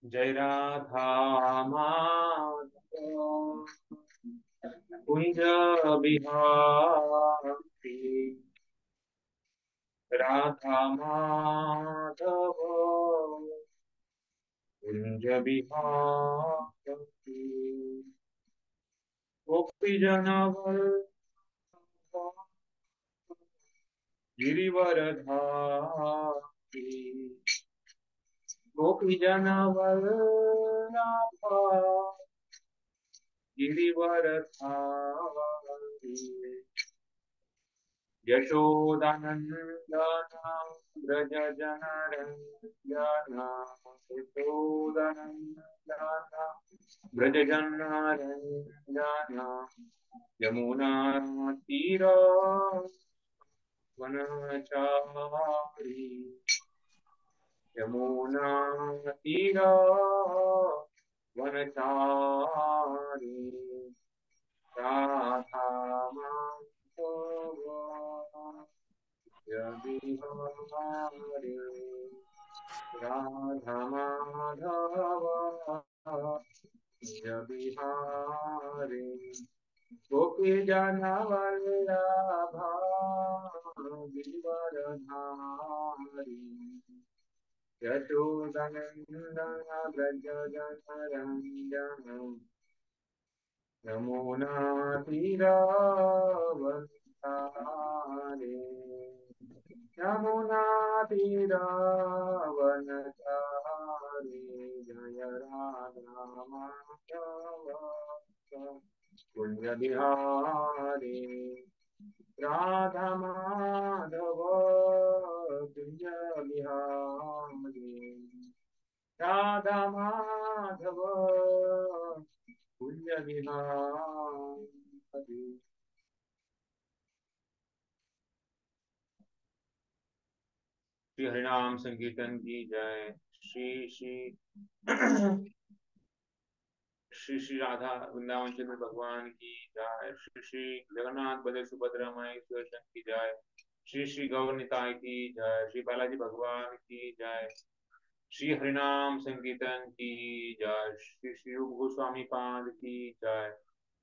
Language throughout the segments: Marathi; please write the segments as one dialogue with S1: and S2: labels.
S1: जय राधा माधव कुंज बिहारी। राधा माधव कुंज बिहारी। गोपी जनवल्लभ गिरिवरधारी। गोपी जनवल्लभ गिरिवरधारी। यशोदानन्दना व्रज जनरञ्जना। यशोदानन्दना व्रज जनरञ्जना। यमुना वनचारी। यमुना वनचारी। राधा माधव बिहारी। राधा माधव बिहारी। गोपी जनवल्लभा गिरिवरधारी। यशोदनन्दन व्रज जनरञ्जन। यमुना तीरावनचारी। यमुना तीरावनचारी। जय राधा माधव कुंज बिहारी। राधा माधव कुंज बिहारी। राधा माधव कुंज बिहारी। श्री हरिनाम संकीर्तन की जय। श्री श्री श्री श्री राधा वृंदावन चंद्र भगवान की जय। श्री श्री जगन्नाथ बलदेव सुभद्रा माई सुदर्शन की जय। श्री श्री गौर निताय की जय। श्री बालाजी भगवान की जय। श्री हरिनाम संकीर्तन की जय। श्री श्री रूप गोस्वामी पाद की जय।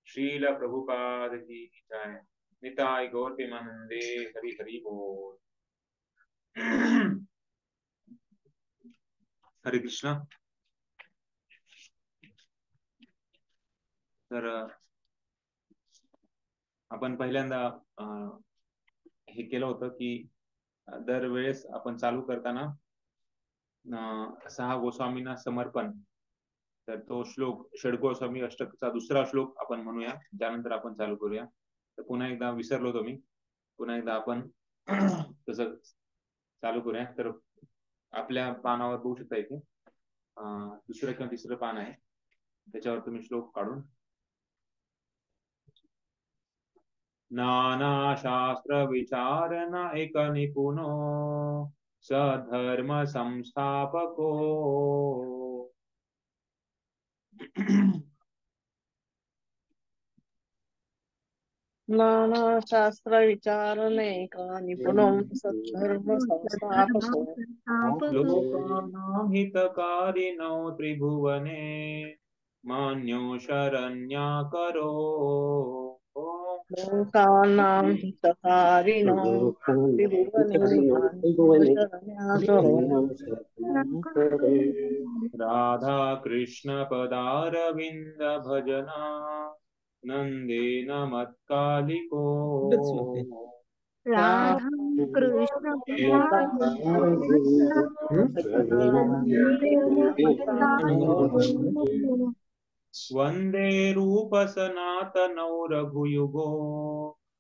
S1: श्रील प्रभुपाद की जय। निताय गौर प्रेमानंदे हरि हरि बोल। हरे कृष्णा। तर आपण पहिल्यांदा हे केलं होतं की दरवेळेस आपण चालू करताना 6 गोस्वामींना समर्पण, तर तो श्लोक षडगोस्वामी अष्टकचा दुसरा श्लोक आपण म्हणूया, त्यानंतर आपण चालू करूया. तर पुन्हा एकदा विसरलो होतो मी, पुन्हा एकदा आपण तसं चालू करूया. तर आपल्या पानावर बघू शकता इथे दुसरं किंवा तिसरं पान आहे, त्याच्यावर तुम्ही श्लोक काढून नाना शास्त्र विचारण एक निपुनो सधर्म संस्थापको
S2: नाना शास्त्र विचारणे का निपुणं सद्धर्म संस्थापको
S1: लोकानां हितकारिणो त्रिभुवने मन्यो शरण्याकरो
S2: लोकानां हितकारिणो त्रिभुवने शरण्याकरो
S1: राधा कृष्ण पदारविन्द भजना नंदेन मत्कालिको
S3: राधा कृष्ण
S1: वंदे रूप सनातनौ रघुयुगो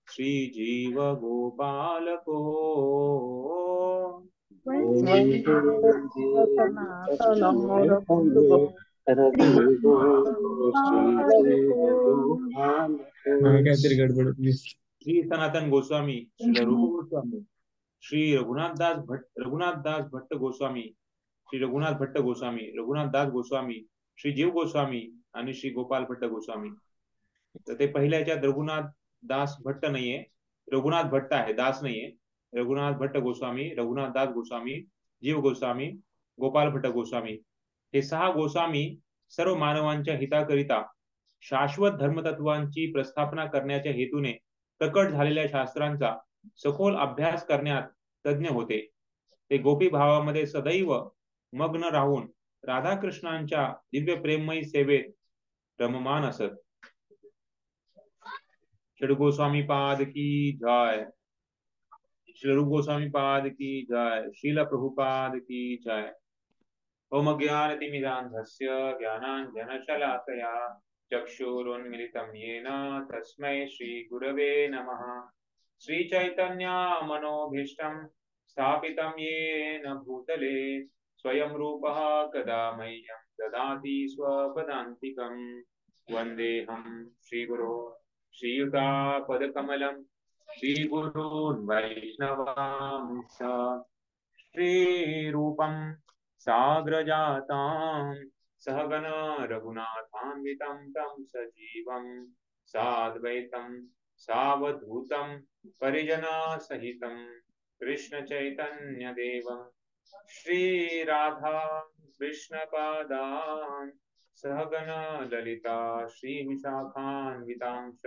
S1: श्रीजीव गोपालको
S4: काहीतरी गडबड प्लीज.
S1: श्री सनातन गोस्वामी, श्री रूप गोस्वामी, श्री रघुनाथ दास भट्ट गोस्वामी, श्री रघुनाथ भट्ट गोस्वामी, रघुनाथ दास गोस्वामी, श्री जीव गोस्वामी आणि श्री गोपाल भट्ट गोस्वामी. तर ते पहिल्या याच्यात रघुनाथ दास भट्ट नाहीये, रघुनाथ भट्ट आहे, दास नाहीये. रघुनाथ भट्ट गोस्वामी, रघुनाथ दास गोस्वामी, जीव गोस्वामी, गोपाल भट्ट गोस्वामी. हे 6 गोस्वामी सर्व मानवांच्या हिताकरिता शाश्वत धर्मतत्वांची प्रस्थापना करण्याच्या हेतूने प्रकट झालेल्या शास्त्रांचा सखोल अभ्यास करण्यात तज्ञ होते. ते गोपी भावामध्ये सदैव मग्न राहून राधाकृष्णांच्या दिव्य प्रेममयी सेवेत रममान असत. षड गोस्वामी पाद की जय. श्री रूप गोस्वामी पाद की जय. शील प्रभुपाद की जय. ओम ज्ञानतिमिरान्धस्य ज्ञानाञ्जनशलाकया चक्षुरुन्मिलितं येन तस्मै श्रीगुरवे नमः. श्रीचैतन्यमनोभीष्टं स्थापितं येन भूतले स्वयं रूपः कदा मह्यं ददाति स्वपदान्तिकं. वन्देऽहं श्रीगुरो श्रीयुतापदकमलं श्रीगुरून् वैष्णवांश्च श्रीरूपं साग्रजातां सहगण रघुनाथान्वितं तं सजीवं साद्वैतं सावधूतं परिजनसहितं कृष्णचैतन्यदेवं श्रीराधा कृष्णपादान् सहगण ललिता श्रीविशाखान्वितांश्च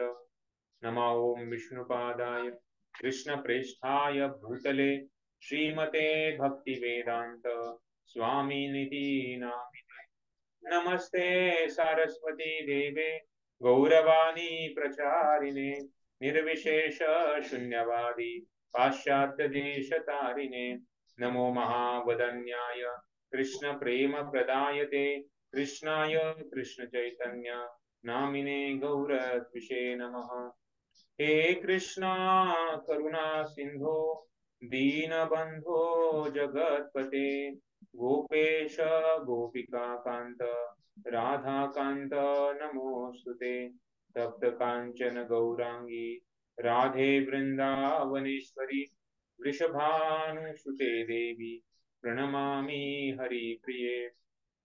S1: नमो ॐ विष्णुपादाय कृष्णप्रेष्ठाय भूतले श्रीमते भक्तिवेदांत स्वामिनिति नामिने. नमस्ते सारस्वती देवे गौरवाणी प्रचारिणे निर्विशेष शून्यवादी पाश्चात्य देशतारिणे. नमो महावदन्याय कृष्ण प्रेम प्रदायते कृष्णाय कृष्ण चैतन्य नामिने गौरद्विषे नमः. हे कृष्णा करुणा सिंधो दीनबंधो जगत्पते गोपेश गोपिका कांत राधाकांत नमोस्तुते. तप्त कांचन गौरांगी राधे वृंदावनेश्वरी वृषभानुसुते देवी प्रणमामि हरिप्रिये.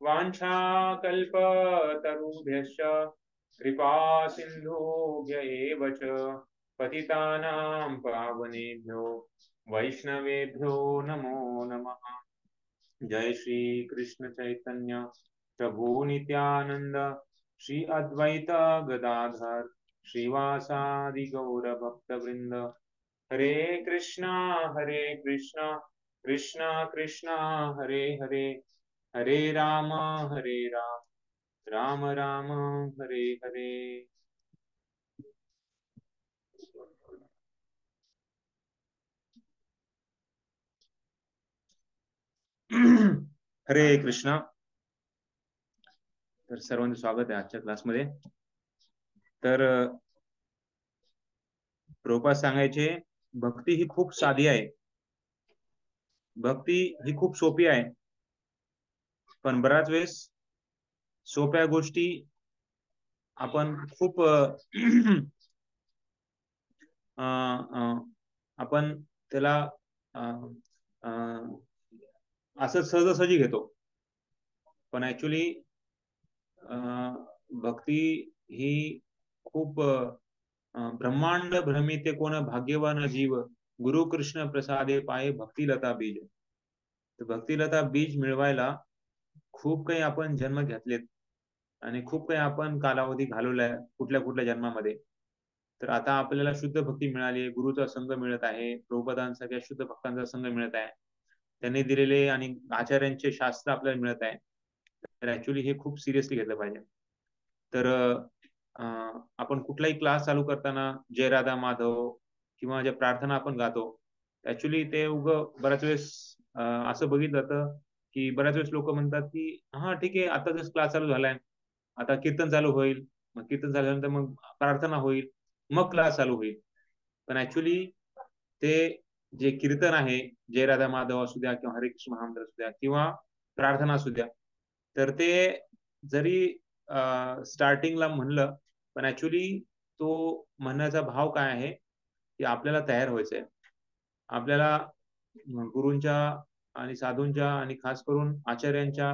S1: वाञ्छाकल्पतरुभ्यश्च कृपा सिन्धुभ्य एव च पतितानां पावनेभ्यो वैष्णवेभ्यो नमो नमः. जय श्री कृष्ण चैतन्य प्रभु नित्यानंद श्री अद्वैत गदाधर श्रीवासादि गौर भक्त वृंद. हरे कृष्णा कृष्णा कृष्णा हरे हरे हरे राम राम राम हरे हरे. हरे कृष्णा. तर सर्वांचं स्वागत आहे आजच्या क्लासमध्ये. तर प्रभुपाद सांगायचे भक्ती ही खूप साधी आहे, भक्ती ही खूप सोपी आहे, पण बराच वेळेस सोप्या गोष्टी आपण खूप आपण त्याला असं सहजासहजी घेतो, पण ऍक्च्युली भक्ती ही खूप ब्रह्मांड भ्रमिते कोण भाग्यवान जीव गुरु कृष्ण प्रसादे पाये भक्तिलता बीज. तर भक्तिलता बीज मिळवायला खूप काही आपण जन्म घेतलेत आणि खूप काही आपण कालावधी घालवलाय कुठल्या कुठल्या जन्मामध्ये. तर आता आपल्याला शुद्ध भक्ती मिळाली, गुरुचा संघ मिळत आहे, प्रभुपादांसारख्या शुद्ध भक्तांचा संघ मिळत आहे, त्यांनी दिलेले आणि आचार्यांचे शास्त्र आपल्याला मिळत आहे. तर ऍक्च्युली हे खूप सिरियसली घेतलं पाहिजे. तर आपण कुठलाही क्लास चालू करताना जय राधा माधव किंवा ज्या प्रार्थना आपण गातो, ऍक्च्युली ते बऱ्याच वेळेस असं बघितलं जातं की बऱ्याच वेळेस लोक म्हणतात की हा ठीक आहे, आता जर क्लास चालू झालाय, आता कीर्तन चालू होईल, मग कीर्तन झाल्यानंतर मग प्रार्थना होईल, मग क्लास चालू होईल. पण ऍक्च्युली ते जे कीर्तन आहे, जय राधा माधव असू द्या किंवा हरे कृष्ण महामंत्र असू द्या किंवा प्रार्थना असू द्या, तर ते जरी स्टार्टिंगला म्हणलं, पण ऍक्च्युली तो म्हणण्याचा भाव काय आहे की आपल्याला तयार व्हायचंय, आपल्याला गुरूंच्या आणि साधूंच्या आणि खास करून आचार्यांच्या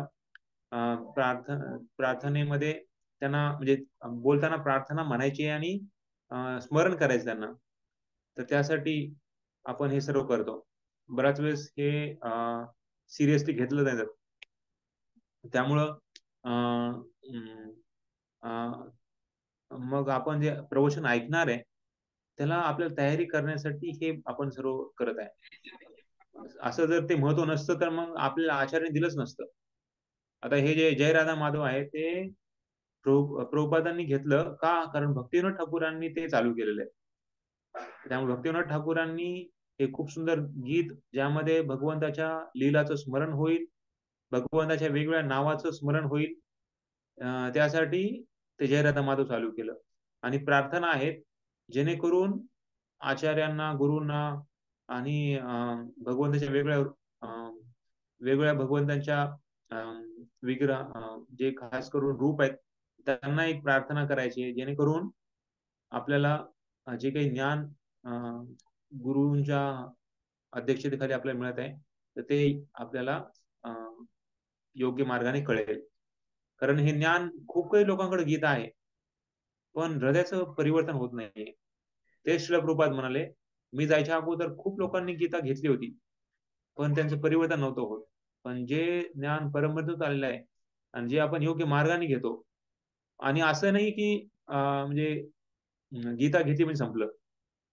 S1: प्रार्थनेमध्ये त्यांना म्हणजे बोलताना प्रार्थना म्हणायची आणि स्मरण करायचं त्यांना. तर त्यासाठी आपण हे सर्व करतो. बऱ्याच वेळेस हे सिरियसली घेतलं नाही जात. त्यामुळं मग आपण जे प्रवचन ऐकणार आहे त्याला आपल्याला तयारी करण्यासाठी हे आपण सर्व करत आहे. असं जर ते महत्व नसतं तर मग आपल्याला आचार्याने दिलंच नसतं. आता हे जे जय राधा माधव आहे ते प्रभुपादांनी घेतलं का, कारण भक्तिविनोद ठाकूरांनी ते चालू केलेलं आहे. त्यामुळे भक्तिविनोद ठाकूरांनी हे खूप सुंदर गीत ज्यामध्ये भगवंताच्या लीलाचं स्मरण होईल, भगवंताच्या वेगवेगळ्या नावाचं स्मरण होईल, त्यासाठी ते जय राधा माधव चालू केलं. आणि प्रार्थना आहेत जेणेकरून आचार्यांना, गुरूंना आणि भगवंताच्या वेगवेगळ्या भगवंतांच्या विग्रह जे खास करून रूप आहेत त्यांना एक प्रार्थना करायची आहे, जेणेकरून आपल्याला जे काही ज्ञान गुरूंच्या अध्यक्षतेखाली आपल्याला मिळत आहे तर ते आपल्याला योग्य मार्गाने कळेल. कारण हे ज्ञान खूप काही लोकांकडे गीता आहे पण हृदयाचं परिवर्तन होत नाहीये. ते श्रील प्रभुपाद म्हणाले, मी जायच्या अगोदर खूप लोकांनी गीता घेतली होती पण त्यांचं परिवर्तन नव्हतं होत. पण जे ज्ञान परमबद्धूत आलेलं आहे आणि जे आपण योग्य मार्गाने घेतो, आणि असं नाही की म्हणजे गीता घेतली म्हणजे संपलं.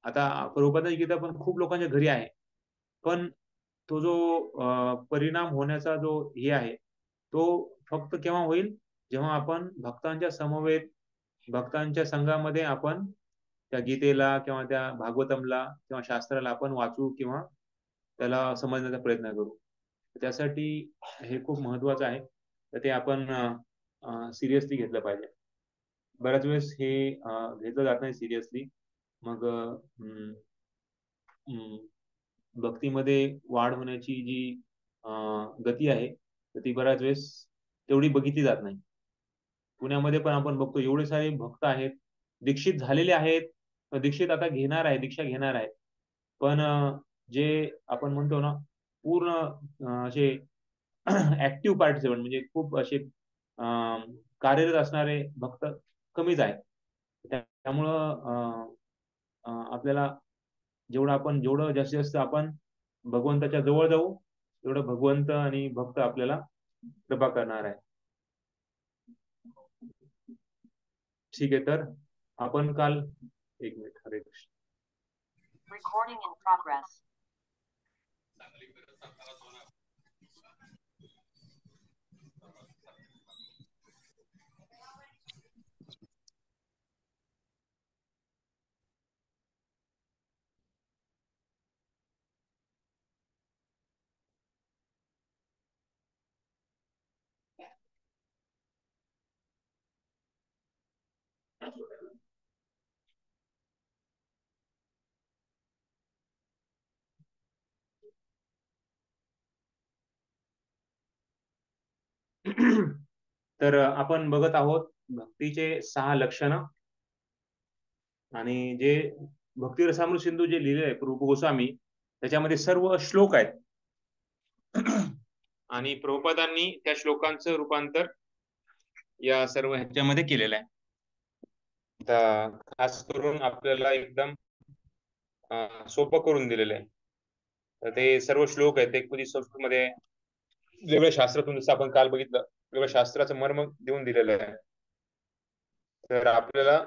S1: आता प्रभुपादाची गीता पण खूप लोकांच्या घरी आहे पण तो जो परिणाम होण्याचा जो हे आहे तो फक्त केव्हा होईल, जेव्हा आपण भक्तांच्या समवेत, भक्तांच्या संघामध्ये आपण त्या गीतेला किंवा त्या भागवतमला किंवा शास्त्राला आपण वाचू किंवा त्याला समजण्याचा प्रयत्न करू. त्यासाठी हे खूप महत्वाचं आहे. तर ते आपण सिरियसली घेतलं पाहिजे. बऱ्याच वेळेस हे घेतलं जात नाही सिरियसली. मग भक्तीमध्ये वाढ होण्याची जी गती आहे तर ती बऱ्याच वेळेस तेवढी बघितली जात नाही. पुण्यामध्ये पण आपण बघतो एवढे सारे भक्त आहेत, दीक्षित झालेले आहेत, दीक्षित आता घेणार आहे, दीक्षा घेणार आहे, पण जे आपण म्हणतो ना पूर्ण असे ऍक्टिव्ह पार्टिसिपंट म्हणजे खूप असे कार्यरत असणारे भक्त कमीच आहेत. त्यामुळं आपल्याला जेवढं जास्तीत जास्त आपण भगवंताच्या जवळ जाऊ तेवढं भगवंत आणि भक्त आपल्याला कृपा करणार आहे. ठीक आहे, तर आपण काल एक मिनिट, हरे कृष्ण.
S3: Recording in progress.
S1: तर आपण बघत आहोत भक्तीचे 6 लक्षण, आणि जे भक्ती रसामृत सिंधू जे लिहिले आहे रूप गोस्वामी त्याच्यामध्ये सर्व श्लोक आहेत आणि प्रभुपादांनी त्या श्लोकांचं रूपांतर या सर्व ह्याच्यामध्ये केलेलं आहे. तर खास करून आपल्याला एकदम सोपं करून दिलेलं आहे. तर ते सर्व श्लोक आहेत ते कधी संस्कृतमध्ये वेगळ्या शास्त्रातून, जसं आपण काल बघितलं, वेगळ्या शास्त्राचं मर्म देऊन दिलेलं आहे. तर आपल्याला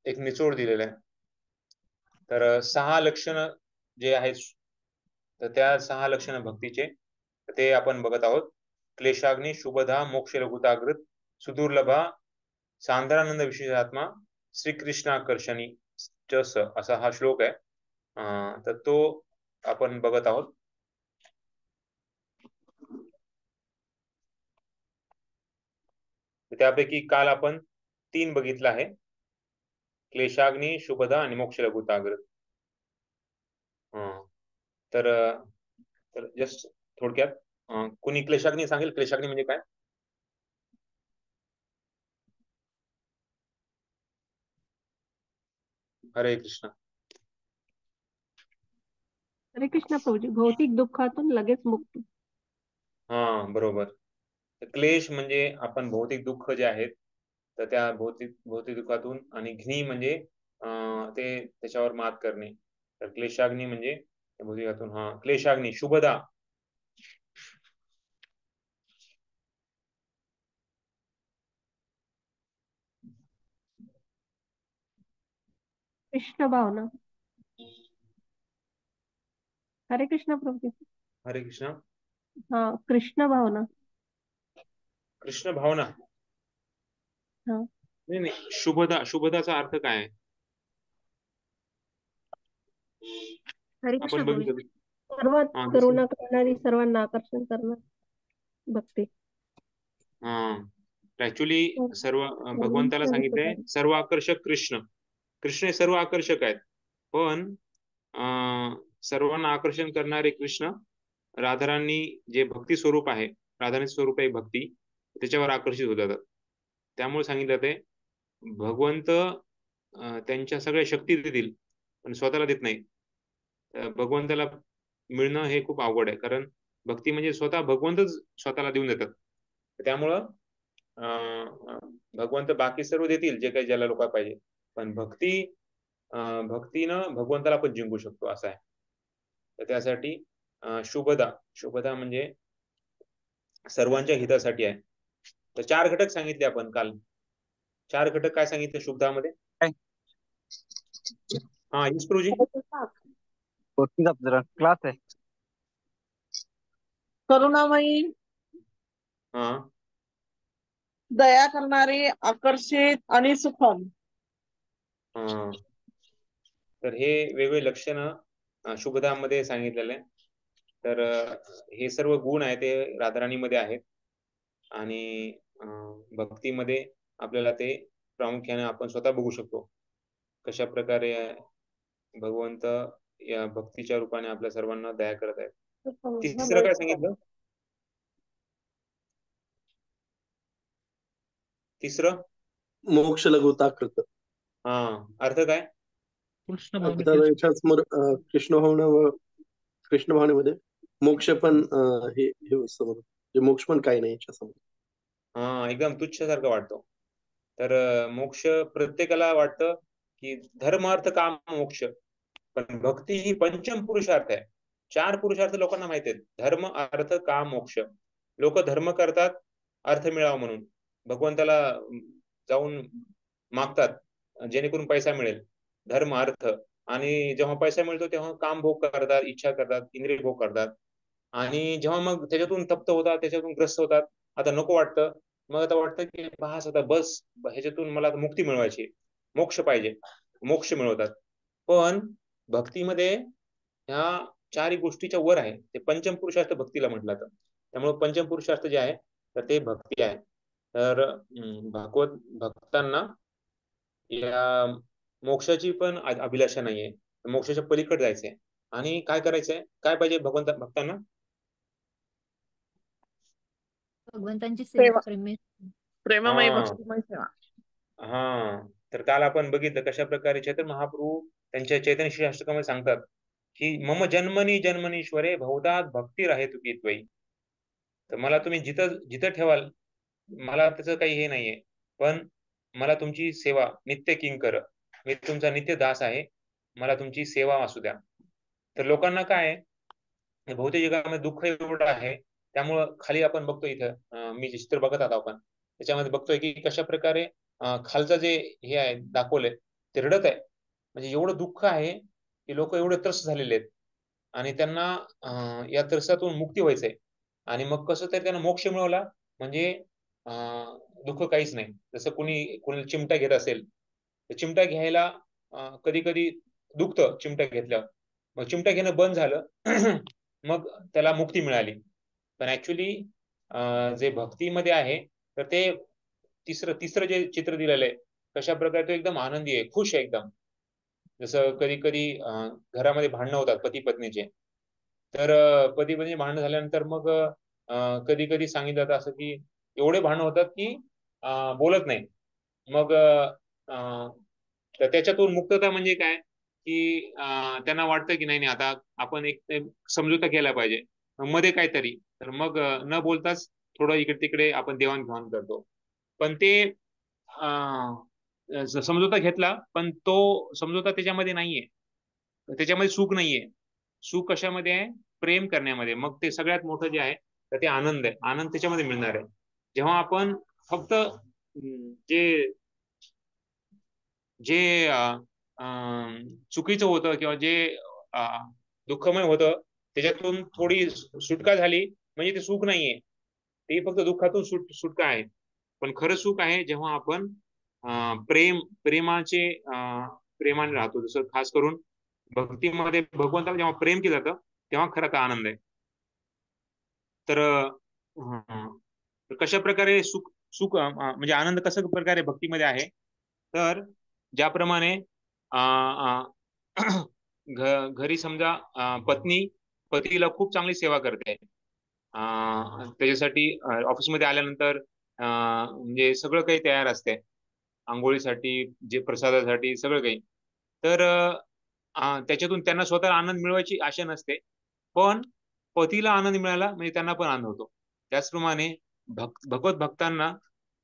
S1: एक निचोड दिलेला आहे. तर 6 लक्षण जे आहेत तर त्या 6 लक्षण भक्तीचे ते आपण बघत आहोत. क्लेशाग्नी, शुभधा, मोक्ष लघुताग्रत, सुदुर्लभा, सांद्रानंद विशेषात्मा, श्रीकृष्णाकर्षणी च असा हा श्लोक आहे. तर तो आपण बघत आहोत. त्यापैकी काल आपण 3 बघितलं आहे, क्लेशाग्नी, शुभदा आणि मोक्ष लघुताग्रत. तर जस्ट थोडक्यात कुणी क्लेशाग्नी सांगेल, क्लेशाग्नी म्हणजे काय? हरे कृष्ण.
S5: हरे कृष्ण प्रभूजी, भौतिक दुःखातून लगेच मुक्ती.
S1: बरोबर. क्लेश म्हणजे आपण भौतिक दुःख जे आहेत तर त्या भौतिक दुःखातून, आणि घ्नी म्हणजे ते त्याच्यावर मात करणे. तर क्लेशाग्नी म्हणजे भौतिकातून. क्लेशाग्नी, शुभदा
S5: कृष्ण भावना. हरे कृष्ण प्रभुजी.
S1: हरे कृष्ण.
S5: हा, कृष्ण भावना.
S1: कृष्ण भावना.
S5: हा.
S1: नाही नाही, शुभदा, शुभदाचा अर्थ काय आहे
S5: हरे कृष्ण
S1: आपण
S5: प्रभुजी.
S1: बघितलं?
S5: सर्वात
S1: हा
S5: करुणा करणारी, सर्वांना आकर्षण करणार भक्ती.
S1: ऍक्च्युली सर्व भगवंताला सांगितलंय सर्व आकर्षक कृष्ण. कृष्ण हे सर्व आकर्षक आहेत, पण सर्वांना आकर्षण करणारे कृष्ण राधाराणी जे भक्ती स्वरूप आहे, राधाराणी स्वरूप आहे भक्ती, त्याच्यावर आकर्षित होतात. त्यामुळे सांगितलं ते भगवंत त्यांच्या सगळ्या शक्ती देतील पण स्वतःला देत नाही. भगवंताला मिळणं हे खूप अवघड आहे, कारण भक्ती म्हणजे स्वतः भगवंतच स्वतःला देऊन देतात. त्यामुळं भगवंत बाकी सर्व देतील जे काही ज्याला लोक पाहिजे, पण भक्तीनं भगवंताला आपण जिंकू शकतो असं आहे. तर त्यासाठी शुभदा, शुभदा म्हणजे सर्वांच्या हितासाठी आहे. तर 4 घटक सांगितले आपण काल. 4 घटक काय सांगितले शुभदामध्ये? हा इस्प्रूजी
S6: क्लास आहे.
S2: करुणामयी,
S1: हा,
S2: दया करणारी, आकर्षित आणि सुखम.
S1: तर हे वेगवेगळे लक्षण शुभदामध्ये सांगितलेले आहे. तर हे सर्व गुण आहे ते राधाराणीमध्ये आहेत आणि भक्तीमध्ये आपल्याला ते प्रामुख्याने आपण स्वतः बघू शकतो कशा प्रकारे भगवंत या भक्तीच्या रूपाने आपल्या सर्वांना दया करत आहेत. तिसरं काय सांगितलं? तिसरं
S7: मोक्ष लघुता कृत.
S1: हा, अर्थ काय?
S4: कृष्ण
S7: आता
S4: भावना.
S7: याच्याच कृष्ण भावनेमध्ये मोक्ष पण हे समोर म्हणजे मोक्ष पण काही नाही याच्यासमोर.
S1: हा, एकदम तुच्छसारखं वाटतो. तर मोक्ष प्रत्येकाला वाटतं की धर्म अर्थ काम मोक्ष, पण भक्ती ही पंचम पुरुषार्थ आहे. 4 पुरुषार्थ लोकांना माहिती आहेत, धर्म अर्थ काम मोक्ष. लोक धर्म करतात अर्थ मिळावा म्हणून, भगवंताला जाऊन मागतात जेणेकरून पैसा मिळेल, धर्म अर्थ. आणि जेव्हा पैसा मिळतो तेव्हा काम भोग करतात, इच्छा करतात, इंद्रिय भोग करतात. आणि जेव्हा मग त्याच्यातून तप्त होतात, त्याच्यातून ग्रस्त होतात, आता नको वाटतं, मग आता वाटतं की बस आता बस, ह्याच्यातून मला आता मुक्ती मिळवायची, मोक्ष पाहिजे, मोक्ष मिळवतात. पण भक्तीमध्ये ह्या 4 गोष्टीच्या वर आहे, ते पंचम पुरुषार्थ भक्तीला म्हटलं जातं. त्यामुळे पंचम पुरुषार्थ जे आहे तर ते भक्ती आहे. तर भागवत भक्तांना या मोक्षाची पण अभिलाषा नाहीये, मोक्षाच्या पलीकडे जायचंय. आणि काय करायचंय, काय पाहिजे भक्तांना?
S8: भगवंतांची
S2: सेवा,
S8: सेवा,
S2: प्रेममयी
S1: हा
S2: भक्तिमय सेवा.
S1: हा, तर काल आपण बघितलं कशा प्रकारे चैतन्य महाप्रभू त्यांच्या चैतन्य श्री अष्टकामध्ये सांगतात की मम जन्मनी जन्मनीश्वरे बहुधात भक्ती राहे तुकी त्वयी. तर मला तुम्ही जिथं जिथं ठेवाल मला त्याचं काही हे नाहीये, पण मला तुमची सेवा नित्य किंकर, मी तुमचा नित्य दास आहे, मला तुमची सेवा असू द्या. तर लोकांना काय आहे, भौतिक जगामध्ये दुःख एवढं आहे, त्यामुळं खाली आपण बघतो इथं मी चित्र बघत आहोत आपण, त्याच्यामध्ये बघतोय की कशा प्रकारे खालचं जे हे आहे दाखवलंय ते रडत आहे. म्हणजे एवढं दुःख आहे की लोक एवढे त्रस्त झालेले आहेत आणि त्यांना या त्रसातून मुक्ती व्हायचंय. आणि मग कसं तरी त्यांना मोक्ष मिळवला म्हणजे दुःख काहीच नाही. जसं कोणी चिमटा घेत असेल तर चिमटा घ्यायला कधी कधी दुखतं चिमटा घेतल्यावर, मग चिमटा घेणं बंद झालं मग त्याला मुक्ती मिळाली. पण ऍक्च्युली जे भक्तीमध्ये आहे तर ते तिसरं जे चित्र दिलेलं आहे कशा प्रकारे तो एकदम आनंदी आहे, खुश आहे एकदम. जसं कधी कधी घरामध्ये भांडणं होतात पती पत्नीचे, तर पती पत्नी भांडणं झाल्यानंतर मग कधी कधी सांगितलं जातं असं की एवढे भांडणं होतात की बोलत नाही. मग तर त्याच्यातून मुक्तता म्हणजे काय की त्यांना वाटतं की नाही नाही आता आपण एक समझोता केला पाहिजे मध्ये काहीतरी, तर मग न बोलताच थोडं इकडे तिकडे आपण देवाणघेवाण करतो. पण ते समझोता घेतला पण तो समझोता त्याच्यामध्ये नाहीये, त्याच्यामध्ये सुख नाहीये. सुख कशामध्ये आहे? प्रेम करण्यामध्ये. मग ते सगळ्यात मोठं जे आहे तर ते आनंद आहे, आनंद त्याच्यामध्ये मिळणार आहे. जेव्हा आपण फक्त जे जे चुकीचं होतं किंवा जे दुःखमय होतं त्याच्यातून थोडी सुटका झाली म्हणजे ते सुख नाहीये, ते फक्त दुःखातून सुटका आहे. पण खरं सुख आहे जेव्हा आपण प्रेमाने राहतो. जसं खास करून भक्तीमध्ये भगवंताला जेव्हा प्रेम केलं जातं तेव्हा खरा का आनंद आहे. तर कशा प्रकारे सुख सुख म्हणजे आनंद कशा प्रकारे भक्तीमध्ये आहे, तर ज्याप्रमाणे घरी समजा पत्नी पतीला खूप चांगली सेवा करते, त्याच्यासाठी ऑफिसमध्ये आल्यानंतर म्हणजे सगळं काही तयार असते, आंघोळीसाठी जे प्रसादासाठी सगळं काही. तर त्याच्यातून त्यांना स्वतःला आनंद मिळवायची आशा नसते, पण पतीला आनंद मिळाला म्हणजे त्यांना पण आनंद होतो. त्याचप्रमाणे भगवत भक्तांना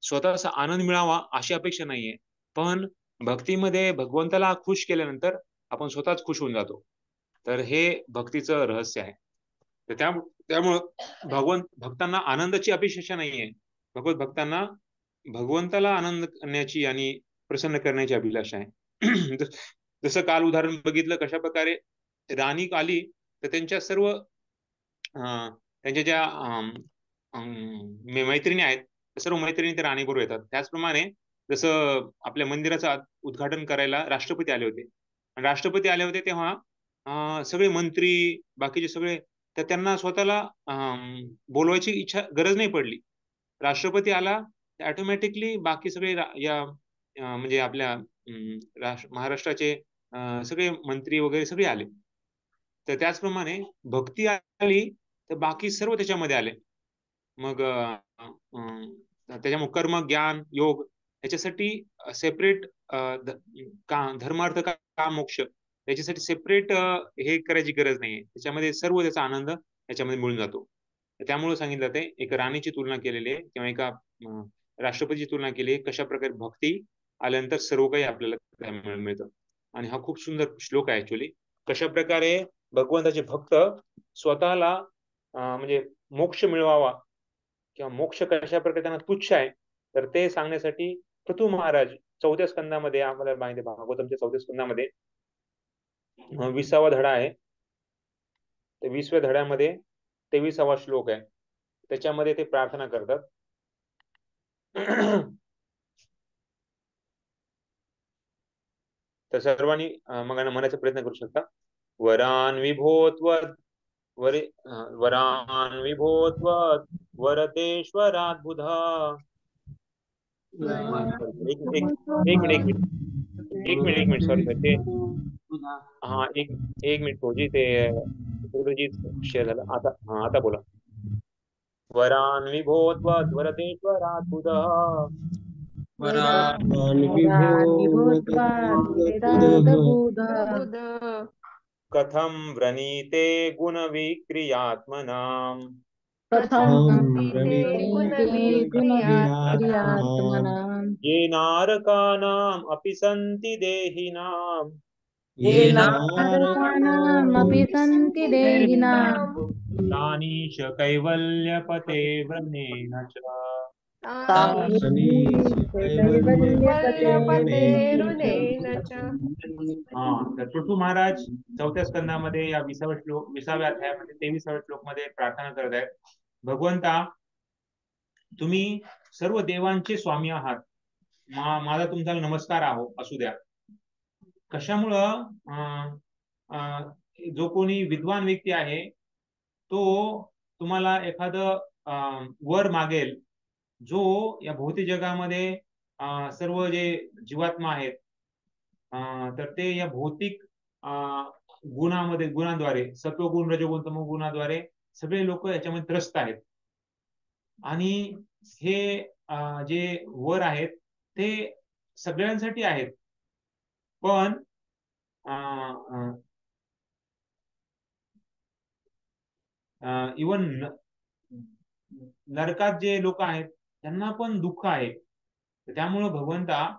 S1: स्वतःचा आनंद मिळावा अशी अपेक्षा नाहीये, पण भक्तीमध्ये भगवंताला खुश केल्यानंतर आपण स्वतःच खुश होऊन जातो. तर हे भक्तीचं रहस्य आहे. तर त्यामुळं भक्तांना आनंदाची अपेक्षा नाहीये. भगवत भक्तांना भगवंताला आनंद करण्याची आणि प्रसन्न करण्याची अभिलाषा आहे. जसं काल उदाहरण बघितलं कशा प्रकारे राणी आली तर त्यांच्या सर्व त्यांच्या ज्या मैत्रिणी आहेत सर्व मैत्रिणी त्या राणीबरोबर येतात. त्याचप्रमाणे जसं आपल्या मंदिराचं उद्घाटन करायला राष्ट्रपती आले होते, आणि राष्ट्रपती आले होते तेव्हा सगळे मंत्री बाकीचे सगळे, तर त्यांना स्वतःला बोलवायची गरज नाही पडली. राष्ट्रपती आला ऑटोमॅटिकली बाकी सगळे या म्हणजे आपल्या महाराष्ट्राचे सगळे मंत्री वगैरे सगळे आले. तर त्याचप्रमाणे भक्ती आली तर बाकी सर्व त्याच्यामध्ये आले. मग त्याच्यामुळे कर्म ज्ञान योग याच्यासाठी सेपरेट धर्मार्थ काम मोक्ष याच्यासाठी सेपरेट हे करायची गरज नाहीये. त्याच्यामध्ये सर्व त्याचा आनंद याच्यामध्ये मिळून जातो. त्यामुळे सांगितलं ते एक राणीची तुलना केलेली आहे किंवा एका राष्ट्रपतीची तुलना केली आहे. कशा प्रकारे भक्ती आल्यानंतर सर्व काही आपल्याला मिळतं. आणि हा खूप सुंदर श्लोक आहे ऍक्च्युली. कशा प्रकारे भगवंताचे भक्त स्वतःला म्हणजे मोक्ष मिळवावा किंवा मोक्ष कशा प्रकारे त्यांना तुच्छ आहे, तर ते सांगण्यासाठी पृथू महाराज 4थ्या स्कंदामध्ये आम्हाला माहिती आहे, भागवतमच्या 4थ्या स्कंदामध्ये 20वा धडा आहे. ते 20व्या धड्यामध्ये 23वा श्लोक आहे. त्याच्यामध्ये ते प्रार्थना करतात. तर सर्वांनी मग म्हणायचा प्रयत्न करू शकता. वरान विभोत्वत वरान विभोत्वत वरतेश्वराद्भुधा. एक मिनिट सॉरी सर, ते हा एक मिनिट फौजी, ते शेअर झालं आता. आता बोला. वरान विभोत्वत वरतेश्वराद्भुधा कथं व्रणीते गुणविक्रियात्मनाम् ये नारकानाम् अपि सन्ति देहिनाम् तानीश कैवल्यपते व्रणेन च. तर पृथू महाराज 4थ्या स्कंदामध्ये या 20व्या अध्यायामध्ये 23व्या श्लोक मध्ये प्रार्थना करत आहेत. भगवंता, तुम्ही सर्व देवांचे स्वामी आहात, माझा तुमचा नमस्कार असू द्या. कशामुळं जो कोणी विद्वान व्यक्ती आहे तो तुम्हाला एखादं वर मागेल, जो या भौतिक जगामध्ये सर्व जे जीवात्मा आहेत तर ते या भौतिक गुणांद्वारे सत्वगुण रजोगुण तमोगुणाद्वारे सगळे लोक याच्यामध्ये त्रस्त आहेत. आणि हे जे वर आहेत ते सगळ्यांसाठी आहेत, पण इवन नरकात जे लोक आहेत त्यांना पण दुःख आहे. त्यामुळे भगवंता,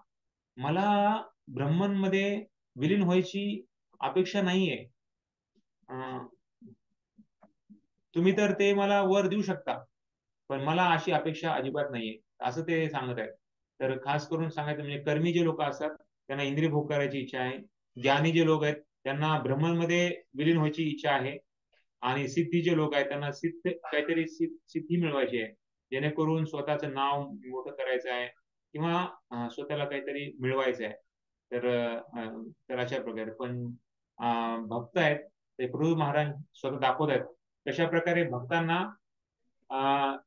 S1: मला ब्रह्ममध्ये विलीन व्हायची अपेक्षा नाहीये. तुम्ही तर ते मला वर देऊ शकता, पण मला अशी अपेक्षा अजिबात नाहीये, असं ते सांगत आहेत. तर खास करून सांगायचं म्हणजे कर्मी जे लोक असतात त्यांना इंद्रिय भोग करायची इच्छा आहे, ज्ञानी जे लोक आहेत त्यांना ब्रह्मांमध्ये विलीन व्हायची इच्छा आहे, आणि सिद्धी जे लोक आहेत त्यांना काहीतरी सिद्धी मिळवायची आहे, जेणेकरून स्वतःचं नाव मोठं करायचं आहे किंवा स्वतःला काहीतरी मिळवायचं आहे. तर अशा प्रकारे पण भक्त आहेत ते प्रभू महाराज स्वतः दाखवत आहेत कशा प्रकारे भक्तांना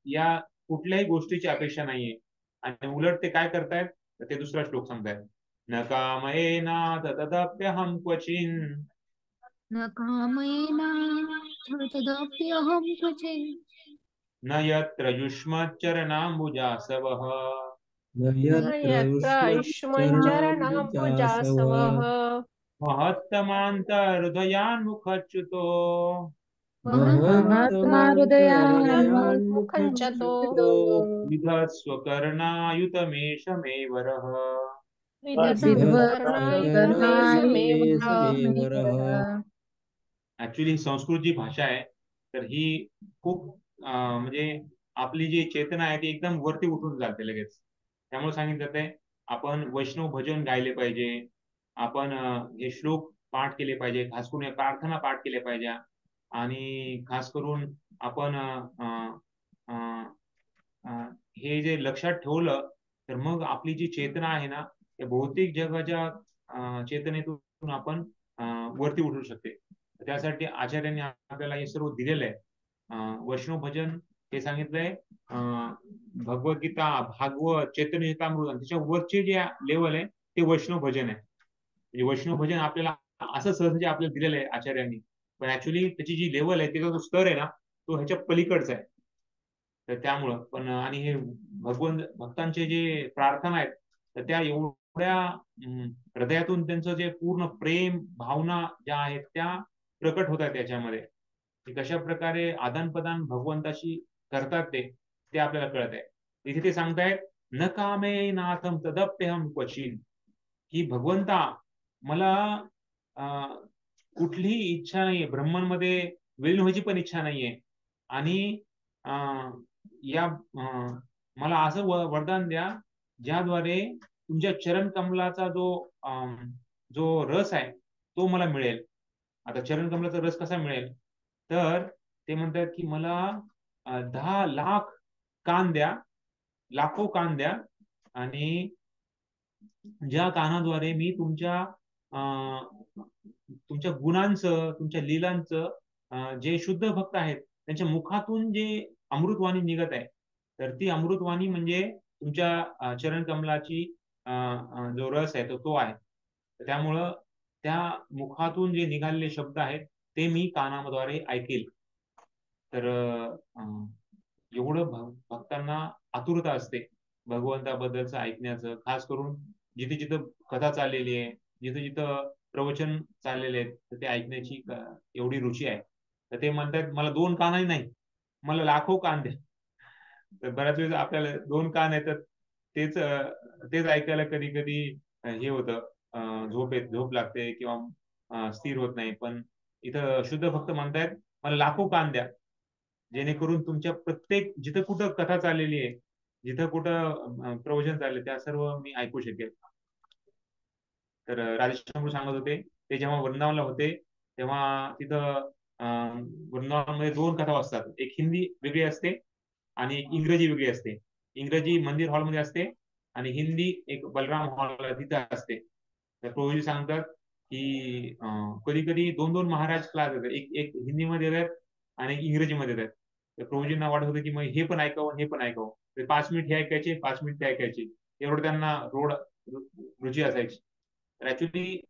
S1: या कुठल्याही गोष्टीची अपेक्षा नाहीये, आणि उलट ते काय करतायत तर ते दुसरा श्लोक सांगतायत. न कामयेना तदप्यहं क्वचिन
S8: न कामयेना तदप्यहं क्वचित्
S1: न यत्र युष्मच्चरणाम्बुजासवः
S4: न यत्र
S2: यत्र
S4: युष्मच्चरणाम्बुजासवः
S2: युष्मच्चरणम्बुजासवः
S1: महत्तमान्तर्हृदयान्मुखच्युतो
S2: महत्माहृदयान्मुखञ्चतो
S4: महत्तमाहृदयान्मुखच्युतो
S1: विधत्स्वकर्णायुतमेषमेवरः.
S4: विधत्स्वकर्णायुतमेषमेवरः.
S1: ऍक्च्युली संस्कृत जी भाषा आहे तर ही खूप म्हणजे आपली जी चेतना आहे ती एकदम वरती उठून जाते लगेच. त्यामुळे सांगितलं जाते आपण वैष्णव भजन गायले पाहिजे, आपण हे श्लोक पाठ केले पाहिजे, खास करून प्रार्थना पाठ केले पाहिजे, आणि खास करून आपण हे जे लक्षात ठेवलं तर मग आपली जी चेतना आहे ना त्या भौतिक जगाच्या चेतनेतून आपण वरती उठू शकते. त्यासाठी आचार्यांनी आपल्याला हे सर्व दिलेलं आहे. वैष्णव भजन हे सांगितलंय भगवद्गीता, भागवत, चैतन्यचरितामृत, त्याच्या वरचे जे लेवल आहे ते वैष्णव भजन आहे. म्हणजे वैष्णव भजन आपल्याला असं सहज आपल्याला दिलेलं आहे आचार्यांनी, पण ऍक्च्युली त्याची जी लेवल आहे त्याचा जो स्तर आहे ना तो ह्याच्या पलीकडचा आहे. तर त्यामुळं पण आणि हे भक्तांचे जे प्रार्थना आहेत तर त्या एवढ्या हृदयातून त्यांचं जे पूर्ण प्रेम भावना ज्या आहेत त्या प्रकट होत आहेत त्याच्यामध्ये, कशा प्रकारे आदान प्रदान भगवंताशी करतात ते आपल्याला कळत आहे. इथे ते सांगतायत न कामे नाथम तदप्यहम क्वचिन, की भगवंता मला कुठलीही इच्छा नाहीये, ब्रह्मांमध्ये विलीन व्हायची पण इच्छा नाहीये, आणि या मला असं वरदान द्या ज्याद्वारे तुमच्या चरण कमलाचा जो रस आहे तो मला मिळेल. आता चरण कमलाचा रस कसा मिळेल तर ते म्हणतात की मला 10 लाख कान द्या, लाखो कान द्या, आणि ज्या कानाद्वारे मी तुमच्या गुणांचं, तुमच्या लीलांचं जे शुद्ध भक्त आहेत त्यांच्या मुखातून जे अमृतवाणी निघत आहे तर ती अमृतवाणी म्हणजे तुमच्या चरण कमलाची जो रस आहे तो आहे. त्यामुळं त्या मुखातून जे निघालेले शब्द आहेत ते मी कानाद्वारे ऐकेल. तर एवढं भक्तांना आतुरता असते भगवंताबद्दलचं ऐकण्याचं, खास करून जिथे जिथं कथा चाललेली आहे, जिथं जिथं प्रवचन चाललेले आहेत तर ते ऐकण्याची एवढी रुची आहे. तर ते म्हणतात मला 2 कानही नाही, मला लाखो कान द्या. तर बऱ्याच वेळेस आपल्याला 2 कान येतात तेच ऐकायला कधी कधी हे होतं, झोप लागते किंवा स्थिर होत नाही. पण इथं शुद्ध भक्त म्हणतायत मला लाखो कान द्या, जेणेकरून तुमच्या प्रत्येक जिथं कुठं कथा चाललेली आहे, जिथं कुठं प्रवचन चालले त्या सर्व मी ऐकू शकेल. तर राजेश सांगत होते ते जेव्हा वृंदावनला होते तेव्हा तिथं वृंदावनमध्ये 2 कथा असतात, एक हिंदी वेगळी असते आणि एक इंग्रजी वेगळी असते. इंग्रजी मंदिर हॉलमध्ये असते आणि हिंदी एक बलराम हॉल तिथं असते. तर प्रभूजी सांगतात की कधी कधी 2 महाराज क्लास येतात, एक हिंदीमध्ये येतात आणि एक इंग्रजीमध्ये येतात. तर प्रभूजींना वाटत होतं की मग हे पण ऐकावं हे पण ऐकावं. तर 5 मिनिट हे ऐकायचे, 5 मिनिट ते ऐकायचे, एवढं त्यांना रुची असायची. तर ऍक्च्युली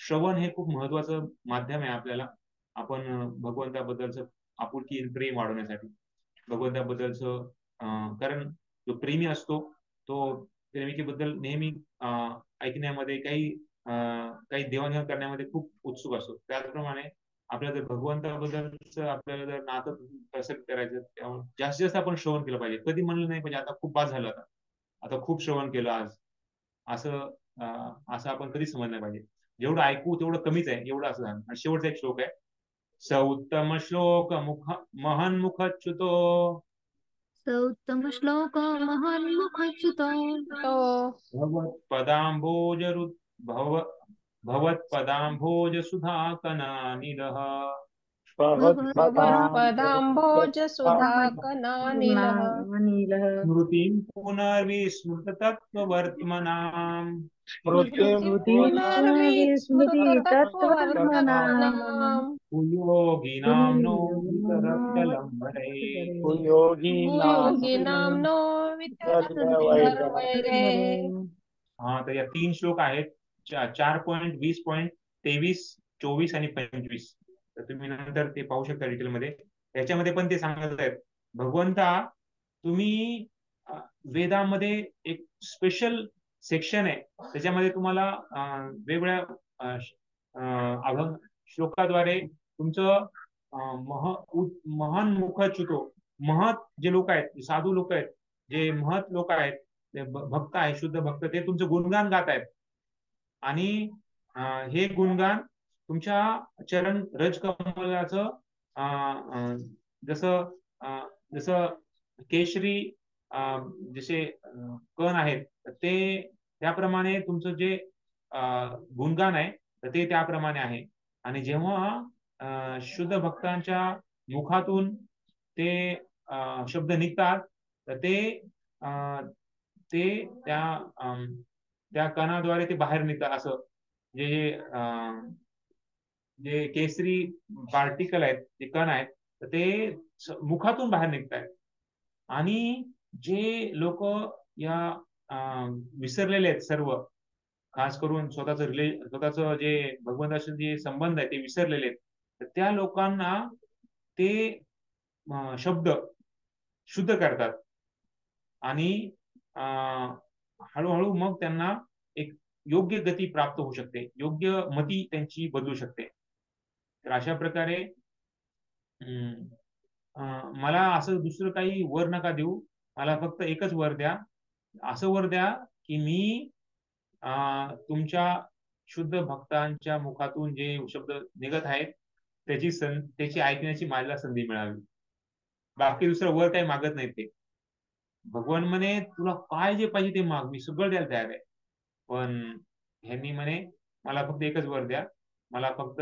S1: श्रवण हे खूप महत्वाचं माध्यम आहे आपल्याला, आपण भगवंताबद्दलचं आपुलकी प्रेम वाढवण्यासाठी. भगवंताबद्दलचं कारण जो प्रेमी असतो तो प्रेमिकेबद्दल नेहमी ऐकण्यामध्ये काही देवाणघेवाण करण्यामध्ये खूप उत्सुक असतो. त्याचप्रमाणे आपल्याला जर भगवंताबद्दलचं आपल्याला जर नातं प्रसन्न करायचं जास्तीत जास्त आपण श्रवण केलं पाहिजे. कधी म्हणलं नाही पाहिजे आता खूप बाद झालं, आता खूप श्रवण केलं आज, असं आपण कधीच समजलं नाही पाहिजे. जेवढं ऐकू तेवढं कमीच आहे एवढं असं झालं. आणि शेवटचा एक श्लोक आहे, स उत्तम श्लोक महन्मुखच्युतो
S8: उत्तम श्लोक महन्मुखच्युतो
S1: भगवत्पदाम्बोजरु भव भवत्पदाम्भोज सुधाकनानिलः
S6: भवत्पदाम्भोज सुधाकनानिलः
S1: स्मृतिं पुनर्विस्मृततत्त्ववर्त्मनाम्
S6: स्मृतिं पुनर्विस्मृततत्त्ववर्त्मनाम्
S1: कुयोगिनां नो वितरत्यलम्बरे
S6: योगिनां नो वितरत्यलम्बरे।
S1: हाँ, तर या 3 श्लोक आहेत 4.20.23, 24 आणि 25. तर तुम्ही नंतर ते पाहू शकता डिटेलमध्ये. त्याच्यामध्ये पण ते सांगत आहेत भगवंता तुम्ही वेदामध्ये एक स्पेशल सेक्शन आहे, त्याच्यामध्ये तुम्हाला वेगवेगळ्या अभंग श्लोकाद्वारे तुमचं महान मुखच्युतो महत जे लोक आहेत, साधू लोक आहेत, जे महत लोक आहेत, ते भक्त आहे, शुद्ध भक्त, ते तुमचं गुणगान गात आहेत. आणि हे गुणगान तुमच्या चरण रज कमलाचं जसं जसं केशरी जसे कण आहेत ते त्याप्रमाणे तुमचं जे गुणगान आहे तर ते त्याप्रमाणे आहे. आणि जेव्हा शुद्ध भक्तांच्या मुखातून ते शब्द निघतात तर ते त्या कणाद्वारे ते बाहेर निघतात. असं जे केसरी पार्टिकल आहेत, जे कण आहेत, तर ते मुखातून बाहेर निघत आहेत. आणि जे लोक या विसरलेले आहेत सर्व, खास करून स्वतःच जे भगवंताशी जे संबंध आहे ते विसरलेले आहेत, तर त्या लोकांना ते शब्द शुद्ध करतात. आणि हळूहळू मग त्यांना एक योग्य गती प्राप्त होऊ शकते, योग्य मती त्यांची बदलू शकते. तर अशा प्रकारे मला असं दुसरं काही वर नका देऊ, मला फक्त एकच वर द्या. असं वर द्या की मी तुमच्या शुद्ध भक्तांच्या मुखातून जे शब्द निघत आहेत त्याची ऐकण्याची मला संधी मिळावी. बाकी दुसरं वर काही मागत नाही. ते भगवान म्हणे तुला काय जे पाहिजे ते माग, मी सगळं द्यायला तयार आहे. पण ह्यांनी म्हणे मला फक्त एकच वर द्या, मला फक्त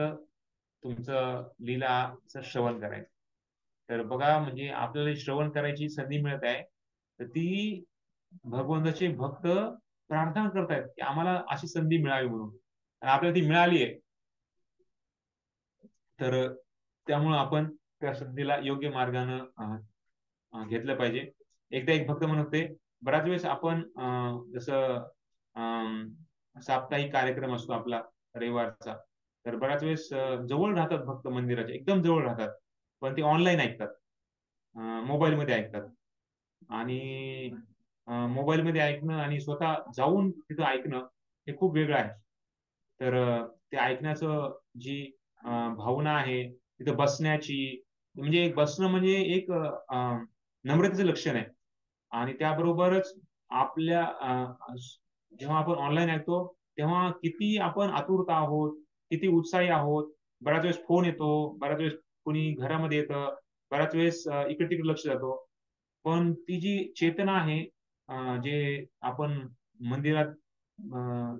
S1: तुमचं लीलाचं श्रवण करायचं. तर बघा, म्हणजे आपल्याला श्रवण करायची संधी मिळत आहे, तर ती भगवंताचे भक्त प्रार्थना करतायत की आम्हाला अशी संधी मिळावी म्हणून, आणि आपल्याला ती मिळाली आहे. तर त्यामुळं आपण त्या संधीला योग्य मार्गानं घेतलं पाहिजे. एकदा एक भक्त म्हणत होते, बराच वेळेस आपण जसं साप्ताहिक कार्यक्रम असतो आपला रविवारचा, तर बराच वेळेस जवळ राहतात भक्त, मंदिराच्या एकदम जवळ राहतात, पण ते ऑनलाईन ऐकतात, मोबाईलमध्ये ऐकतात. आणि मोबाईलमध्ये ऐकणं आणि स्वतः जाऊन तिथं ऐकणं हे खूप वेगळं आहे. तर ते ऐकण्याचं जी भावना आहे, तिथं बसण्याची, म्हणजे बसणं म्हणजे एक नम्रतेचं लक्षण आहे. आणि त्याबरोबरच आपल्या जेव्हा आपण ऑनलाईन ऐकतो तेव्हा किती आपण आतुरता आहोत, किती उत्साही आहोत. बऱ्याच वेळेस फोन येतो, बऱ्याच वेळेस कोणी घरामध्ये येतं, बऱ्याच वेळेस इकडे तिकडे लक्ष जातो. पण ती जी चेतना आहे, जे आपण मंदिरात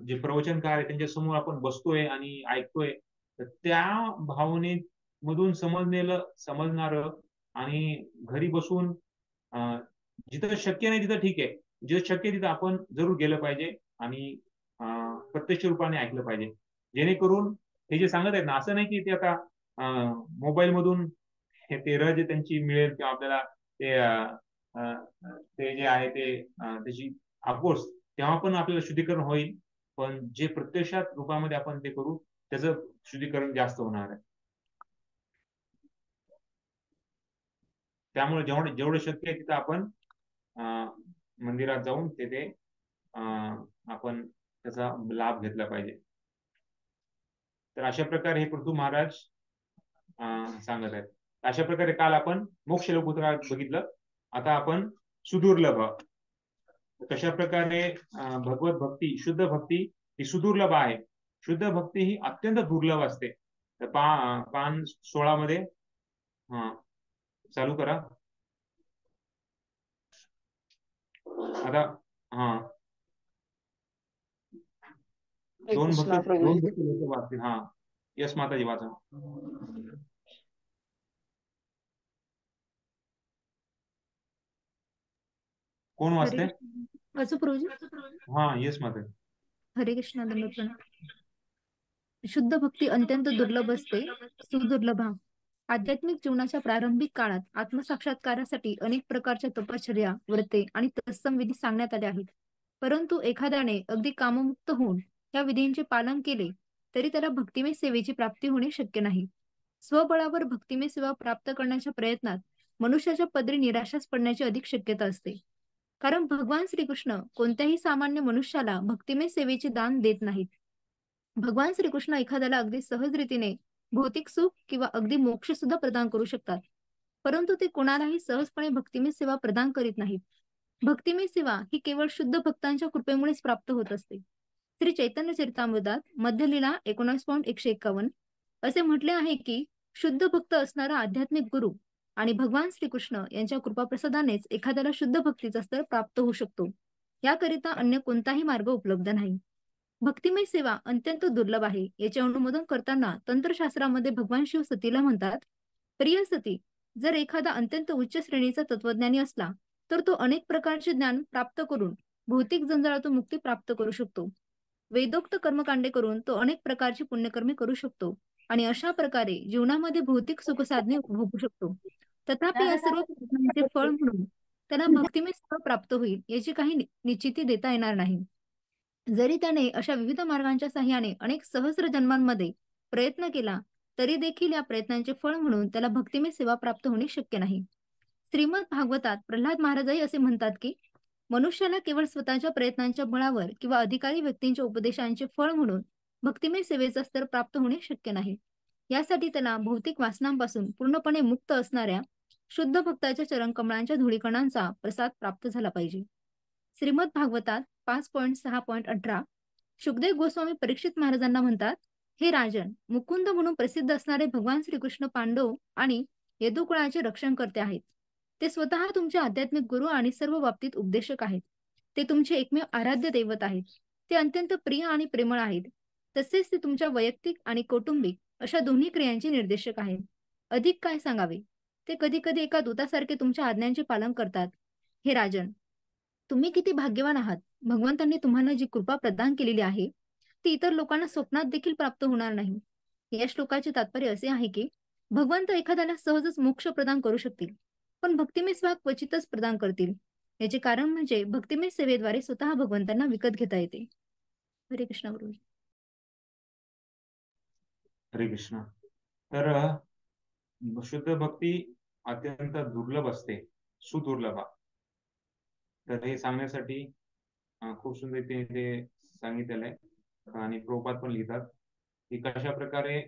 S1: जे प्रवचनकार आहे त्यांच्या समोर आपण बसतोय आणि ऐकतोय, तर त्या भावनेमधून समजणार आणि घरी बसून जिथं शक्य नाही तिथं ठीक आहे, जिथं शक्य तिथं आपण जरूर गेलं पाहिजे आणि प्रत्यक्ष रूपाने ऐकलं पाहिजे. जेणेकरून हे जे सांगत आहेत ना, असं नाही की ते आता मोबाईल मधून ते रज त्यांची मिळेल किंवा आपल्याला ते जे आहे ते त्याची ऑफकोर्स तेव्हा पण आपल्याला शुद्धीकरण होईल, पण जे प्रत्यक्षात रूपामध्ये आपण ते करू त्याचं शुद्धीकरण जास्त होणार आहे. त्यामुळे जेवढं शक्य आहे तिथं आपण मंदिरात जाऊन तिथे आपण त्याचा लाभ घेतला पाहिजे. तर अशा प्रकारे हे पृथू महाराज सांगत आहेत. अशा प्रकारे काल आपण मोक्ष लोकोत्तर बघितलं, आता आपण सुदुर्लभ. कशा प्रकारे भगवत भक्ती, शुद्ध भक्ती ही सुदुर्लभ आहे, शुद्ध भक्ती ही अत्यंत दुर्लभ असते. तर पान 16 मध्ये चालू करा आता.
S2: हरे
S1: दोन
S2: कृष्णा
S1: भक्त
S2: प्रभूजी.
S1: लोक वाचतील. हा, यस माताजी वाचा. कोण
S8: हरे
S1: वाचते?
S8: कृष्ण. वाचू प्रभूजी?
S1: हा, यस माताजी.
S8: हरे कृष्णा. दंडवत प्रणाम. शुद्ध भक्ती अत्यंत दुर्लभ असते, सुदुर्लभा. आध्यात्मिक जीवनाच्या प्रारंभिक काळात आत्मसाक्षात्कारासाठी अनेक प्रकारच्या तपश्चर्या, व्रते आणि तत्सम विधी सांगण्यात आले आहेत. परंतु एखाद्याने अगदी काममुक्त होऊन या विधींचे पालन केले तरी त्याला भक्तिमय सेवेची प्राप्ती होणे शक्य नाही. स्वबळावर भक्तिमय सेवा प्राप्त करण्याच्या प्रयत्नात मनुष्याच्या पदरी निराशाच पडण्याची अधिक शक्यता असते. कारण भगवान श्रीकृष्ण कोणत्याही सामान्य मनुष्याला भक्तिमय सेवेचे दान देत नाहीत. भगवान श्रीकृष्ण एखाद्याला अगदी सहज रीतीने भौतिक सुख किंवा अगदी मोक्ष सुद्धा प्रदान करू शकतात, परंतु ते कोणालाही सहजपणे भक्तिमय सेवा प्रदान करीत नाहीत. भक्तिमय सेवा ही केवळ शुद्ध भक्तांच्या कृपेमुळेच प्राप्त होत असते. श्री चैतन्य चरितामृतात मध्यलीला 19.151 असे म्हटले आहे की शुद्ध भक्त असणारा आध्यात्मिक गुरु आणि भगवान श्रीकृष्ण यांच्या कृपाप्रसादानेच एखाद्याला शुद्ध भक्तीचा स्तर प्राप्त होऊ शकतो. याकरिता अन्य कोणताही मार्ग उपलब्ध नाही. भक्तिमय सेवा अत्यंत दुर्लभ आहे. याचे अनुमोदन करताना तंत्रशास्त्रामध्ये भगवान शिव सतीला म्हणतात, प्रिय सती, जर एखादा अत्यंत उच्च श्रेणीचा तत्वज्ञानी असला तर तो अनेक प्रकारचे ज्ञान प्राप्त करून भौतिक जंजाळातून मुक्ती प्राप्त करू शकतो. वेदोक्त कर्मकांडे करून तो अनेक प्रकारची पुण्यकर्मे करू शकतो आणि अशा प्रकारे जीवनामध्ये भौतिक सुख साधने भोगू शकतो. तथापि या सर्व प्रयत्नांचे फळ म्हणून त्याला भक्तिमय सेवा प्राप्त होईल याची काही निश्चिती देता येणार नाही. जरी त्याने अशा विविध मार्गांच्या साहाय्याने अनेक सहस्र जन्मांमध्ये प्रयत्न केला तरी देखील या प्रयत्नांचे फळ म्हणून त्याला भक्तिमय सेवा प्राप्त होणे शक्य नाही. श्रीमद भागवतात प्रल्हाद महाराजही असे म्हणतात की मनुष्याला केवळ स्वतःच्या प्रयत्नांच्या बळावर किंवा अधिकारी व्यक्तींच्या उपदेशांचे फळ म्हणून भक्तिमय सेवेचा स्तर प्राप्त होणे शक्य नाही. यासाठी त्याला भौतिक वासनांपासून पूर्णपणे मुक्त असणाऱ्या शुद्ध भक्ताच्या चरणकमळांच्या धुळीकणांचा प्रसाद प्राप्त झाला पाहिजे. श्रीमद भागवतात 5.6.18 शुकदेव गोस्वामी परीक्षित महाराजांना म्हणतात, हे राजन, मुकुंद म्हणून प्रसिद्ध असणारे भगवान श्रीकृष्ण पांडव आणि यदुकुळाचे रक्षण करते आहेत. ते स्वतः तुमचे आध्यात्मिक गुरु आणि सर्व बाबतीत उपदेशक आहेत. ते तुमचे एकमेव आराध्य दैवत आहेत. ते अत्यंत प्रिय आणि प्रेमळ आहेत. तसेच ते तुमच्या वैयक्तिक आणि कौटुंबिक अशा दोन्ही क्रियांचे निर्देशक आहेत. अधिक काय सांगावे, ते कधी कधी एका दूतासारखे तुमच्या आज्ञांचे पालन करतात. हे राजन, तुम्ही किती भाग्यवान आहात. भगवंतांनी तुम्हाला जी कृपा प्रदान केलेली आहे ती इतर लोकांना स्वप्नात देखील प्राप्त होणार नाही. या श्लोकाचे तात्पर्य असे आहे की भगवंत एखाद्याला सहजच मोक्ष प्रदान करू शकतील, पण भक्तिमय सेवा क्वचितच प्रदान करतील. याचे कारण म्हणजे भक्तिमय सेवेद्वारे स्वतः भगवंतांना विकत घेता येते. हरे कृष्ण गुरु.
S1: हरे कृष्ण. तर शुद्ध भक्ती अत्यंत दुर्लभ असते, सुदुर्लभ. तर हे सांगण्यासाठी खूप सुंदर ते सांगितलेलं आहे आणि प्रभुपाद पण लिहितात की कशा प्रकारे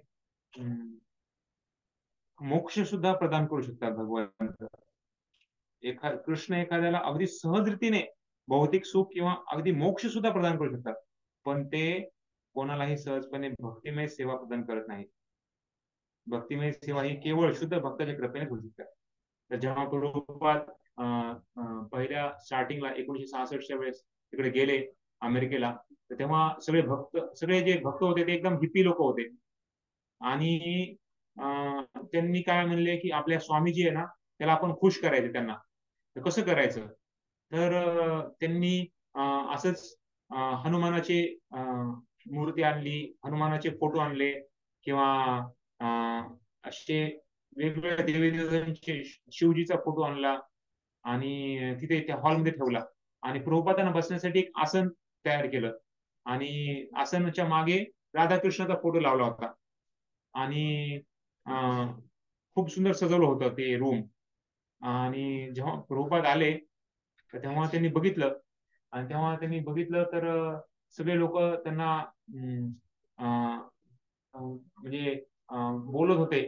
S1: मोक्ष सुद्धा प्रदान करू शकतात भगवंत. कृष्ण एखाद्याला अगदी सहज रीतीने भौतिक सुख किंवा अगदी मोक्ष सुद्धा प्रदान करू शकतात, पण ते कोणालाही सहजपणे भक्तिमय सेवा प्रदान करत नाही. भक्तिमय सेवा ही केवळ शुद्ध भक्ताच्या कृपेने होऊ शकते. तर जेव्हा प्रभुपाद पहिल्या स्टार्टिंगला 1966च्या वेळेस तिकडे गेले अमेरिकेला, तर तेव्हा सगळे जे भक्त होते ते एकदम हिप्पी लोक होते आणि त्यांनी काय म्हणले की आपल्या स्वामीजी आहे ना त्याला आपण खुश करायचं. त्यांना तर कसं करायचं, तर त्यांनी असंच हनुमानाची मूर्ती आणली, हनुमानाचे फोटो आणले किंवा असे वेगवेगळ्या देवी देवतांचे, शिवजीचा फोटो आणला आणि तिथे त्या हॉलमध्ये ठेवला आणि प्रभुपादांना बसण्यासाठी एक आसन तयार केलं आणि आसनाच्या मागे राधाकृष्णाचा फोटो लावला होता आणि खूप सुंदर सजवलं होतं ते रूम. आणि जेव्हा प्रभुपाद आले तर तेव्हा त्यांनी बघितलं तर सगळे लोक त्यांना म्हणजे बोलत होते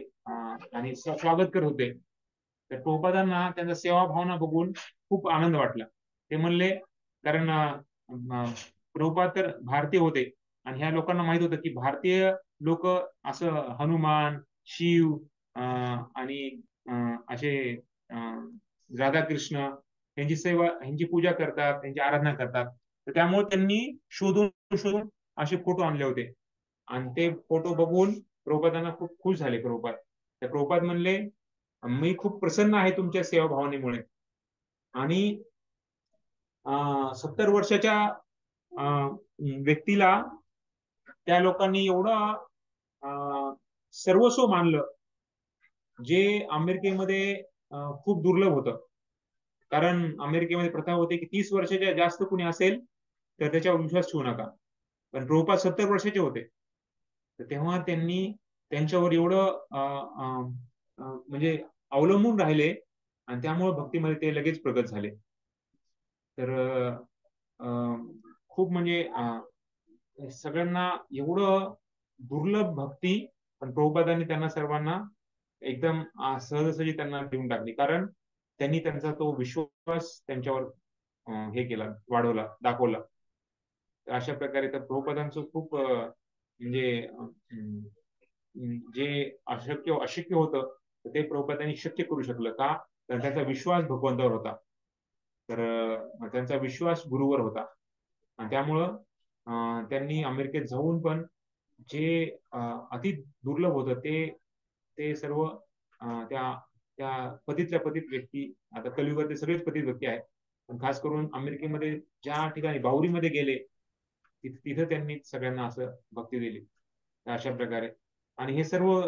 S1: आणि स्वागत करत होते. तर प्रभुपादांना त्यांचा सेवा भावना बघून खूप आनंद वाटला. ते म्हणले, कारण प्रभुपाद तर भारतीय होते आणि ह्या लोकांना माहित होतं की भारतीय लोक असं हनुमान, शिव आणि असे राधाकृष्ण यांची सेवा, यांची पूजा करतात, त्यांची आराधना करतात. तर त्यामुळे त्यांनी शोधून असे फोटो आणले होते आणि ते फोटो बघून प्रभुपादांना खूप खुश झाले प्रभुपाद. त्या प्रभुपाद म्हणले, मी खूप प्रसन्न आहे तुमच्या सेवाभावनेमुळे. आणि 70 वर्षाच्या व्यक्तीला त्या लोकांनी एवढं सर्वस्व मानलं, जे अमेरिकेमध्ये खूप दुर्लभ होतं. कारण अमेरिकेमध्ये प्रथा होते की 30 वर्षाच्या जास्त कुणी असेल तर त्याच्यावर विश्वास ठेवू नका. पण प्रभुपाद 70 वर्षाचे होते, तर तेव्हा त्यांनी त्यांच्यावर एवढं म्हणजे अवलंबून राहिले आणि त्यामुळे भक्तीमध्ये ते लगेच प्रगत झाले. तर खूप म्हणजे सगळ्यांना एवढं दुर्लभ भक्ती, पण प्रभुपादांनी त्यांना सर्वांना एकदम सहजासहजी त्यांना देऊन टाकली, कारण त्यांनी त्यांचा तो विश्वास त्यांच्यावर हे केला, वाढवला, दाखवला. अशा प्रकारे तर प्रभुपादांचं खूप म्हणजे जे अशक्य होतं ते प्रभुपादांनी शक्य करू शकलं. का? तर त्यांचा विश्वास भगवंतावर होता. तर त्यांचा विश्वास गुरुवर होता आणि त्यामुळं त्यांनी अमेरिकेत जाऊन पण जे अति दुर्लभ होतं ते सर्व त्या त्या पतितल्या पतित व्यक्ती, आता कलियुगात सगळेच पतित व्यक्ती आहेत, पण खास करून अमेरिकेमध्ये ज्या ठिकाणी बावरीमध्ये गेले तिथं त्यांनी सगळ्यांना असं भक्ती दिली. अशा प्रकारे. आणि हे सर्व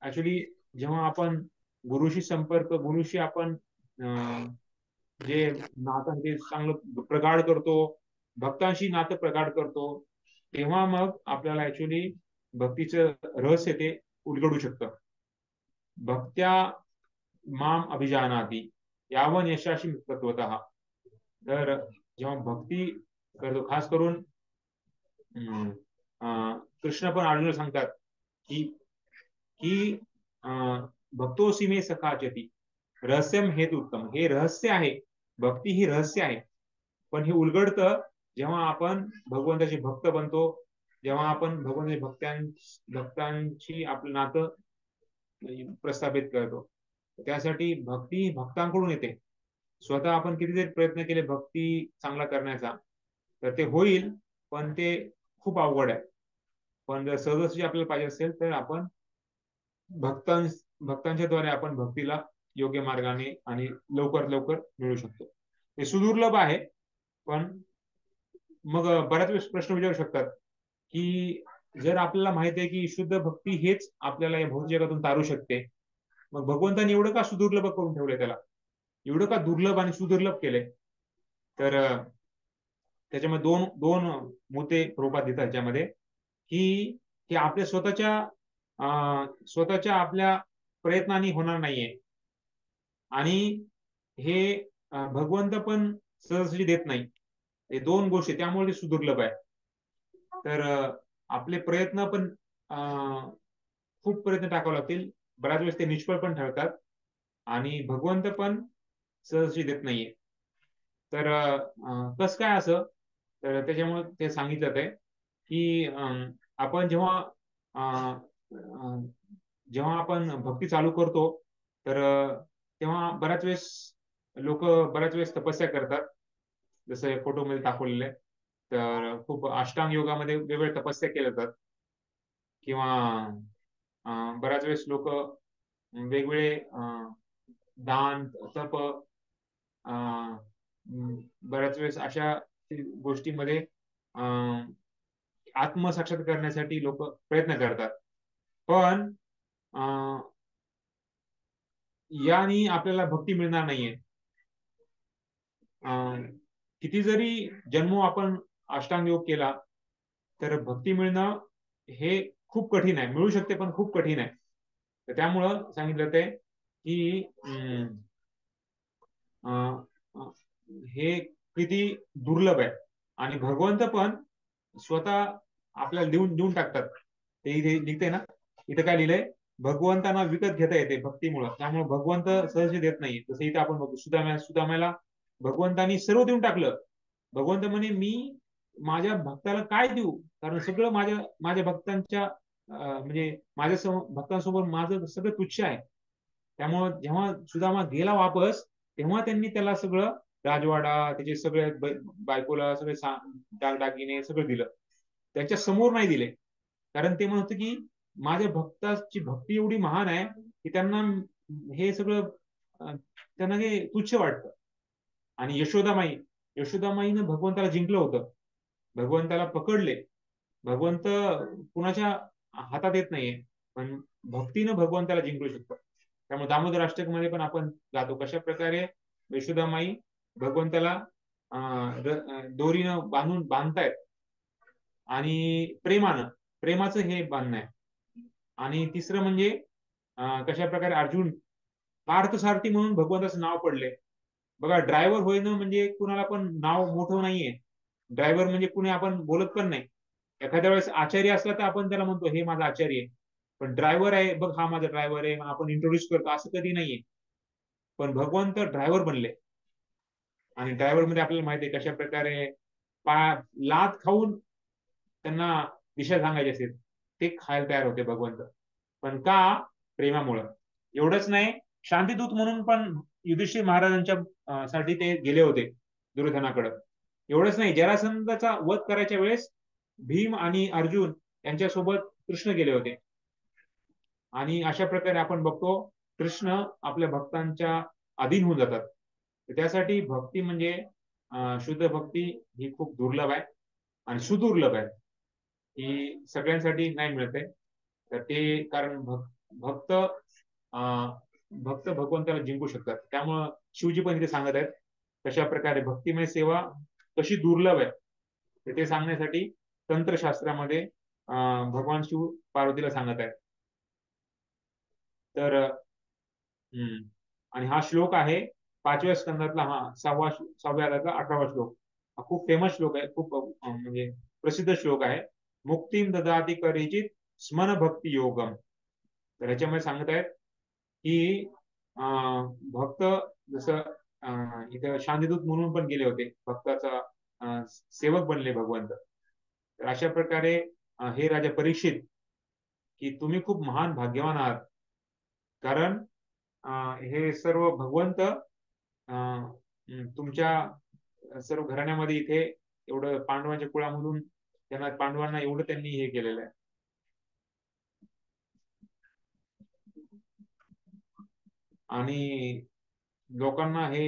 S1: ऍक्च्युली जेव्हा आपण गुरुशी आपण जे नातं ते चांगलं प्रगाढ करतो, भक्तांशी नातं प्रगाढ करतो, तेव्हा मग आपल्याला ऍक्च्युली भक्तीचं रहस्य ते उलगडू शकतं. भक्त्या माम अभिजानाती यावन यशाशी तत्वतः. तर जेव्हा भक्ती करतो, खास करून कृष्ण पण अर्जुन सांगतात की भक्तोसी मे सखाचती रहस्यम हेतु उत्तम. हे रहस्य आहे, भक्ती ही रहस्य आहे, पण हे उलगडतं जेव्हा आपण भगवंताचे भक्त बनतो, जेव्हा आपण भक्तांची आपलं नातं प्रस्थापित करतो. त्यासाठी भक्ती भक्तांकडून येते. स्वतः आपण किती जरी प्रयत्न केले भक्ती चांगला करण्याचा तर ते होईल, पण ते खूप अवघड आहे. पण जर सहजासहजी आपल्याला पाहिजे असेल तर आपण भक्तांच्या द्वारे आपण भक्तीला योग्य मार्गाने आणि लवकरात लवकर मिळू शकतो. हे सुदुर्लभ आहे. पण मग बऱ्याच वेळेस प्रश्न विचारू शकतात की जर आपल्याला माहिती आहे की शुद्ध भक्ती हेच आपल्याला या भौतिक जगातून तारू शकते, मग भगवंतांनी एवढं का सुदुर्लभ करून ठेवलंय, त्याला एवढं का दुर्लभ आणि सुदुर्लभ केलंय? तर त्याच्यामध्ये दोन मुद्दे प्रभुपाद देतात त्याच्यामध्ये, की ते आपल्या स्वतःच्या आपल्या प्रयत्नांनी होणार नाहीये आणि हे भगवंत पण सहजही देत नाही. हे दोन गोष्टी, त्यामुळे ते सुदुर्लभ आहे. तर आपले प्रयत्न पण खूप प्रयत्न टाकावे लागतील, बऱ्याच वेळेस ते निष्फळ पण ठरतात आणि भगवंत पण सहजही देत नाहीये. तर कसं काय असं? तर त्याच्यामुळे ते सांगितलं आहे की आपण जेव्हा आपण भक्ती चालू करतो तर तेव्हा बऱ्याच वेळेस तपस्या करतात, जसं या फोटोमध्ये दाखवलेलं आहे. तर खूप अष्टांग योगामध्ये वेगवेगळ्या तपस्या केल्या जातात, किंवा बऱ्याच वेळेस लोक वेगवेगळे दान तप बऱ्याच वेळेस अशा गोष्टीमध्ये आत्मसाक्षात करण्यासाठी लोक प्रयत्न करतात. पण यानी आपल्याला भक्ती मिळणार नाहीये. किती जरी जन्म आपण अष्टांग योग केला तर भक्ती मिळणं हे खूप कठीण आहे. मिळू शकते पण खूप कठीण आहे. तर त्यामुळं सांगितलं ते की हे किती दुर्लभ आहे आणि भगवंत पण स्वतः आपल्याला देऊन टाकतात. ते इथे लिहिते ना, इथे काय लिहिलंय, भगवंतांना विकत घेता येते भक्तीमुळे, त्यामुळे भगवंत सहज देत नाही. जसं इथे आपण बघू, सुदाम्याला भगवंतांनी सर्व देऊन टाकलं. भगवंत म्हणे मी माझ्या भक्ताला काय देऊ, कारण सगळं माझ्या भक्तांच्या म्हणजे भक्तांसोबत माझं सगळं तुच्छ आहे. त्यामुळं जेव्हा सुदामा गेला वापस, तेव्हा त्यांनी त्याला सगळं राजवाडा, त्याचे सगळे बायकोला सगळे दागदागिने सगळं दिलं. त्याच्या समोर नाही दिले, कारण ते म्हणत की माझ्या भक्ताची भक्ती एवढी महान आहे की त्यांना हे सगळं त्यांना हे तुच्छ वाटतं. आणि यशोदामाईनं भगवंताला जिंकलं होतं, भगवंताला पकडले. भगवंत कुणाच्या हातात येत नाहीये, पण भक्तीनं भगवंताला जिंकू शकतो. त्यामुळे दामोदर अष्टकमध्ये पण आपण जातो कशा प्रकारे यशोदामाई भगवंताला दोरीनं बांधतायत, आणि प्रेमाचं हे बांधणं आहे. आणि तिसरं म्हणजे कशा प्रकारे अर्जुन पार्थसारथी म्हणून भगवंताचं नाव पडले. बघा, ड्रायव्हर होणं म्हणजे कुणाला पण नाव मोठं नाहीये. ड्रायव्हर म्हणजे कुणी आपण बोलत पण नाही. एखाद्या वेळेस आचार्य असला तर आपण त्याला म्हणतो हे माझा आचार्य आहे, पण ड्रायव्हर आहे बघ, हा माझा ड्रायव्हर आहे, आपण इंट्रोड्यूस करतो, असं कधी नाहीये. पण भगवंत ड्रायव्हर बनले. आणि ड्रायव्हर मध्ये आपल्याला माहिती आहे कशा प्रकारे लात खाऊन त्यांना दिशा सांगायची असते, ते खायला तयार होते भगवंत. पण का? प्रेमामुळं. एवढंच नाही, शांतीदूत म्हणून पण युधिष्ठिर महाराजांच्या साठी ते गेले होते दुर्योधनाकडे. एवढंच नाही, जरासंधाचा वध करायच्या वेळेस भीम आणि अर्जुन यांच्यासोबत कृष्ण गेले होते. आणि अशा प्रकारे आपण बघतो कृष्ण आपल्या भक्तांच्या अधीन होऊन जातात. त्यासाठी भक्ती म्हणजे शुद्ध भक्ती ही खूप दुर्लभ आहे आणि सुदुर्लभ आहे. ही सगळ्यांसाठी नाही मिळते. तर ते कारण भक्त भगवंताला जिंकू शकतात. त्यामुळं शिवजी पण इथे सांगत आहेत कशा प्रकारे भक्तिमय सेवा कशी दुर्लभ आहे ते सांगण्यासाठी तंत्रशास्त्रामध्ये भगवान शिव पार्वतीला सांगत आहेत. तर आणि हा श्लोक आहे 5व्या स्कंदातला, हा 6व्या अध्यायातला 18वा श्लोक. हा खूप फेमस श्लोक आहे, खूप म्हणजे प्रसिद्ध श्लोक आहे. मुक्तीम ददाती करिचित स्मन भक्ती योगम. तर ह्याच्यामध्ये सांगत आहेत की भक्त जसं इथे शांतीदूत म्हणून पण गेले होते, भक्ताचा सेवक बनले भगवंत. तर अशा प्रकारे हे राजा परीक्षित की तुम्ही खूप महान भाग्यवान आहात, कारण हे सर्व भगवंत तुमच्या सर्व घराण्यामध्ये इथे एवढं पांडवांच्या कुळामधून पांडवांना एवढं त्यांनी हे केलेलं आहे. आणि लोकांना हे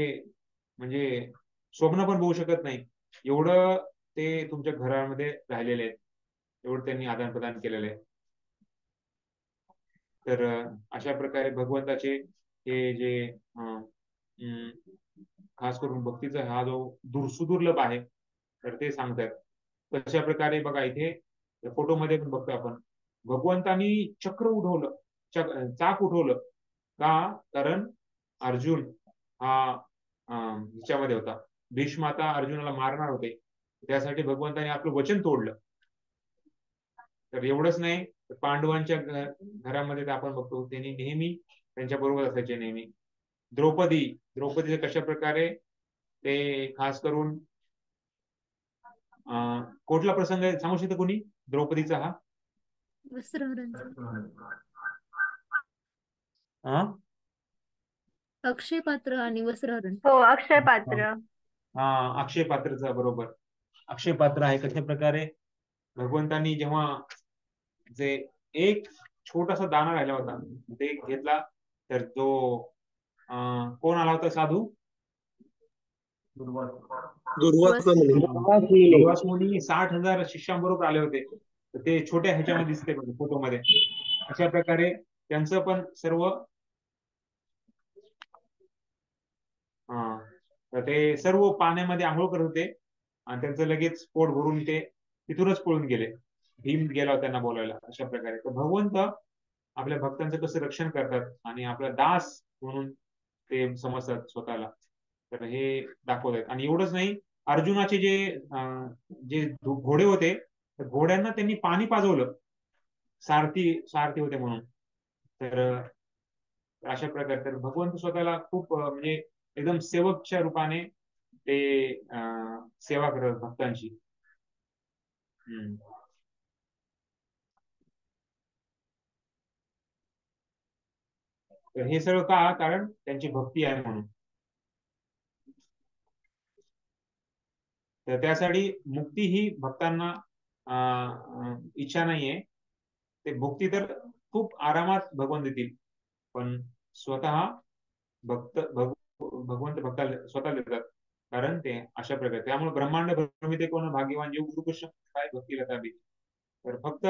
S1: म्हणजे स्वप्न पण बघू शकत नाही एवढं ते तुमच्या घरामध्ये राहिलेले आहेत, एवढं त्यांनी आदान प्रदान केलेलं आहे. तर अशा प्रकारे भगवंताचे हे जे खास करून भक्तीचा हा जो सुदुर्लभ आहे, तर ते सांगतात. कशा प्रकारे बघा, इथे फोटोमध्ये पण बघतो आपण, भगवंतानी चक्र उठवलं, चाक उठवलं. का? कारण अर्जुन हा हिच्यामध्ये होता, भीष्म आता अर्जुनाला मारणार होते, त्यासाठी भगवंताने आपलं वचन तोडलं. तर एवढंच नाही, पांडवांच्या घरामध्ये आपण बघतो त्यांनी नेहमी त्यांच्या बरोबर असायचे नेहमी. द्रौपदीचे कशा प्रकारे ते खास करून कुठला प्रसंग आहे सांगू शकतो कोणी द्रौपदीचा? हा
S8: अक्षय पात्र आणि वस्त्रहरण.
S5: हो, अक्षय पात्र.
S1: हा, अक्षय पात्रचा, बरोबर. अक्षय पात्र आहे. कशा प्रकारे भगवंतांनी जेव्हा जे एक छोटासा दाना राहिला होता ते घेतला, तर तो कोण आला होता? साधू दुर्वास मुनी 60,000 शिष्यांबरोबर आले होते. तर ते छोट्या ह्याच्यामध्ये दिसते फोटोमध्ये. अशा प्रकारे त्यांचं पण सर्व तर ते सर्व पाण्यामध्ये आंघोळ करत होते आणि त्यांचं लगेच पोट भरून ते तिथूनच पळून गेले. भीम गेला होता त्यांना बोलायला. अशा प्रकारे तर भगवंत आपल्या भक्तांचं कसं रक्षण करतात आणि आपला दास म्हणून ते समजतात स्वतःला. तर हे दाखवत आहेत. आणि एवढंच नाही, अर्जुनाचे जे घोडे होते, तर घोड्यांना त्यांनी पाणी पाजवलं, सारथी होते म्हणून. तर अशा प्रकारे तर भगवंत स्वतःला खूप म्हणजे एकदम सेवकच्या रूपाने ते सेवा करतात भक्तांची. तर हे सगळं का? कारण त्यांची भक्ती आहे म्हणून. तर त्यासाठी मुक्ती ही भक्तांना इच्छा नाहीये. ते मुक्ती तर खूप आरामात भगवान देतील, पण स्वतः भगवंत भक्ताला स्वतः देतात, कारण ते अशा प्रकारे. त्यामुळे ब्रह्मांड भ्रमिते कोण भाग्यवान योग गुरुकृष्ण काय भक्ती लताबी. तर फक्त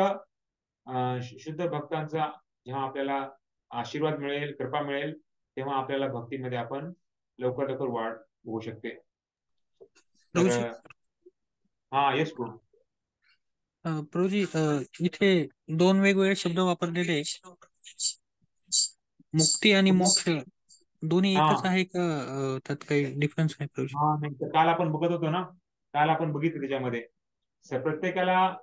S1: शुद्ध भक्तांचा जेव्हा आपल्याला आशीर्वाद मिळेल, कृपा मिळेल, तेव्हा आपल्याला भक्तीमध्ये आपण लवकर लवकर वाढ होऊ शकते. तर
S9: प्रभूजी
S1: हा, येस गुरु.
S9: प्रभूजी इथे दोन वेगवेगळे शब्द वापरलेले आहे. मुक्ती आणि मोक्ष दोन्ही
S1: हा
S9: एकच आहे का त्यात काही डिफरन्स आहे प्रभूजी?
S1: हा, नाही तर काल आपण बघत होतो ना, काल आपण बघितलं त्याच्यामध्ये प्रत्येकाला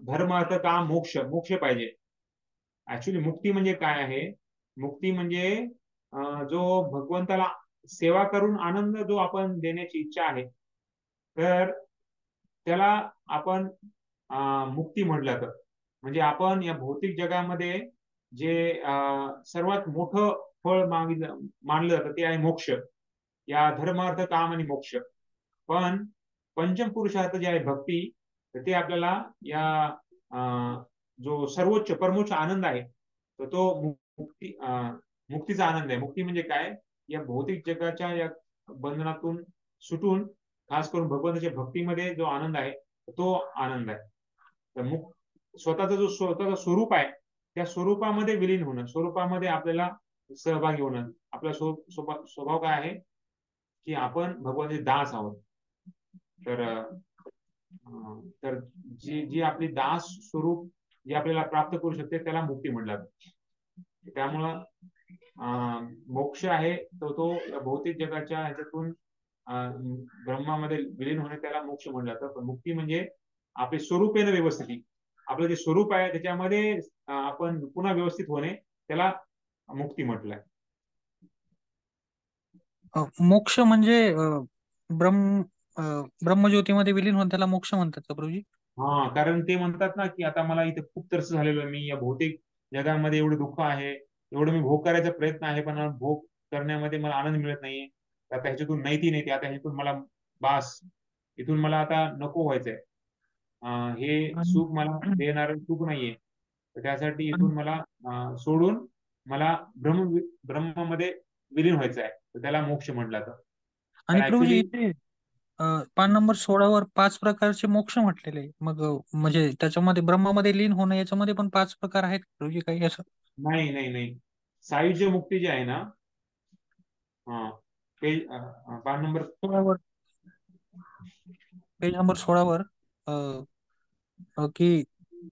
S1: धर्म अर्थ काम मोक्ष मोक्ष पाहिजे. ऍक्च्युली मुक्ती म्हणजे काय आहे? मुक्ती म्हणजे जो भगवंताला सेवा करून आनंद जो आपण देण्याची इच्छा आहे, तर त्याला आपण मुक्ती म्हटलं तर. म्हणजे आपण या भौतिक जगामध्ये जे सर्वात मोठं फळ मानलं जातं ते आहे मोक्ष. या धर्म अर्थ काम आणि मोक्ष. पण पंचम पुरुषार्थ जे आहे भक्ती, तर ते आपल्याला या जो सर्वोच्च परमोच्च आनंद आहे, तर तो मुक्तीचा आनंद आहे. मुक्ती म्हणजे काय? या भौतिक जगाच्या या बंधनातून सुटून खास करून भगवंताच्या भक्तीमध्ये जो आनंद आहे, तो आनंद आहे. तर स्वतःचा जो स्वतःचा स्वरूप आहे, त्या स्वरूपामध्ये विलीन होणं, स्वरूपामध्ये आपल्याला सहभागी होणं. आपला स्वभाव काय आहे की आपण भगवानचे दास आहोत. तर जी आपली दास स्वरूप जे आपल्याला प्राप्त करू शकते, त्याला मुक्ती म्हटलं जातं. त्यामुळं मोक्ष आहे तो भौतिक जगाच्या ह्याच्यातून ब्रह्मामध्ये विलीन होणे, त्याला मोक्ष म्हटलं जातं. पण मुक्ती म्हणजे आपले स्वरूप आहे ना व्यवस्थित, आपलं जे स्वरूप आहे त्याच्यामध्ये आपण पुन्हा व्यवस्थित होणे, त्याला मुक्ती म्हटलंय.
S9: मोक्ष म्हणजे ब्रह्मज्योतीमध्ये विलीन होऊन त्याला मोक्ष म्हणतात का प्रभूजी?
S1: हा, कारण ते म्हणतात ना की आता मला इथे खूप तरस झालेलो आहे, मी या भौतिक जगामध्ये एवढं दुःख आहे, एवढं मी भोग करायचा प्रयत्न आहे, पण भोग करण्यामध्ये मला आनंद मिळत नाहीये. आता ह्याच्यातून नाही आता ह्याच्यातून मला बास, इथून मला आता नको व्हायचंय. हे सुख मला देणारं सुख नाहीये, तर त्यासाठी इथून मला सोडून मला ब्रह्मामध्ये विलीन व्हायचं आहे, तर त्याला मोक्ष म्हटलं जातं.
S9: आणि
S1: तर
S9: प्रभूजी
S1: ऍक्च्युली
S9: इथे पान नंबर 16 5 प्रकारचे मोक्ष म्हटलेले आहे. मग म्हणजे त्याच्यामध्ये ब्रह्मामध्ये लीन होणं याच्यामध्ये पण 5 प्रकार आहेत प्रभूजी काही असं?
S1: नाही नाही नाही, सायुज्य मुक्ती जी आहे ना, पेज पान नंबर
S9: 16 पेज नंबर 16 की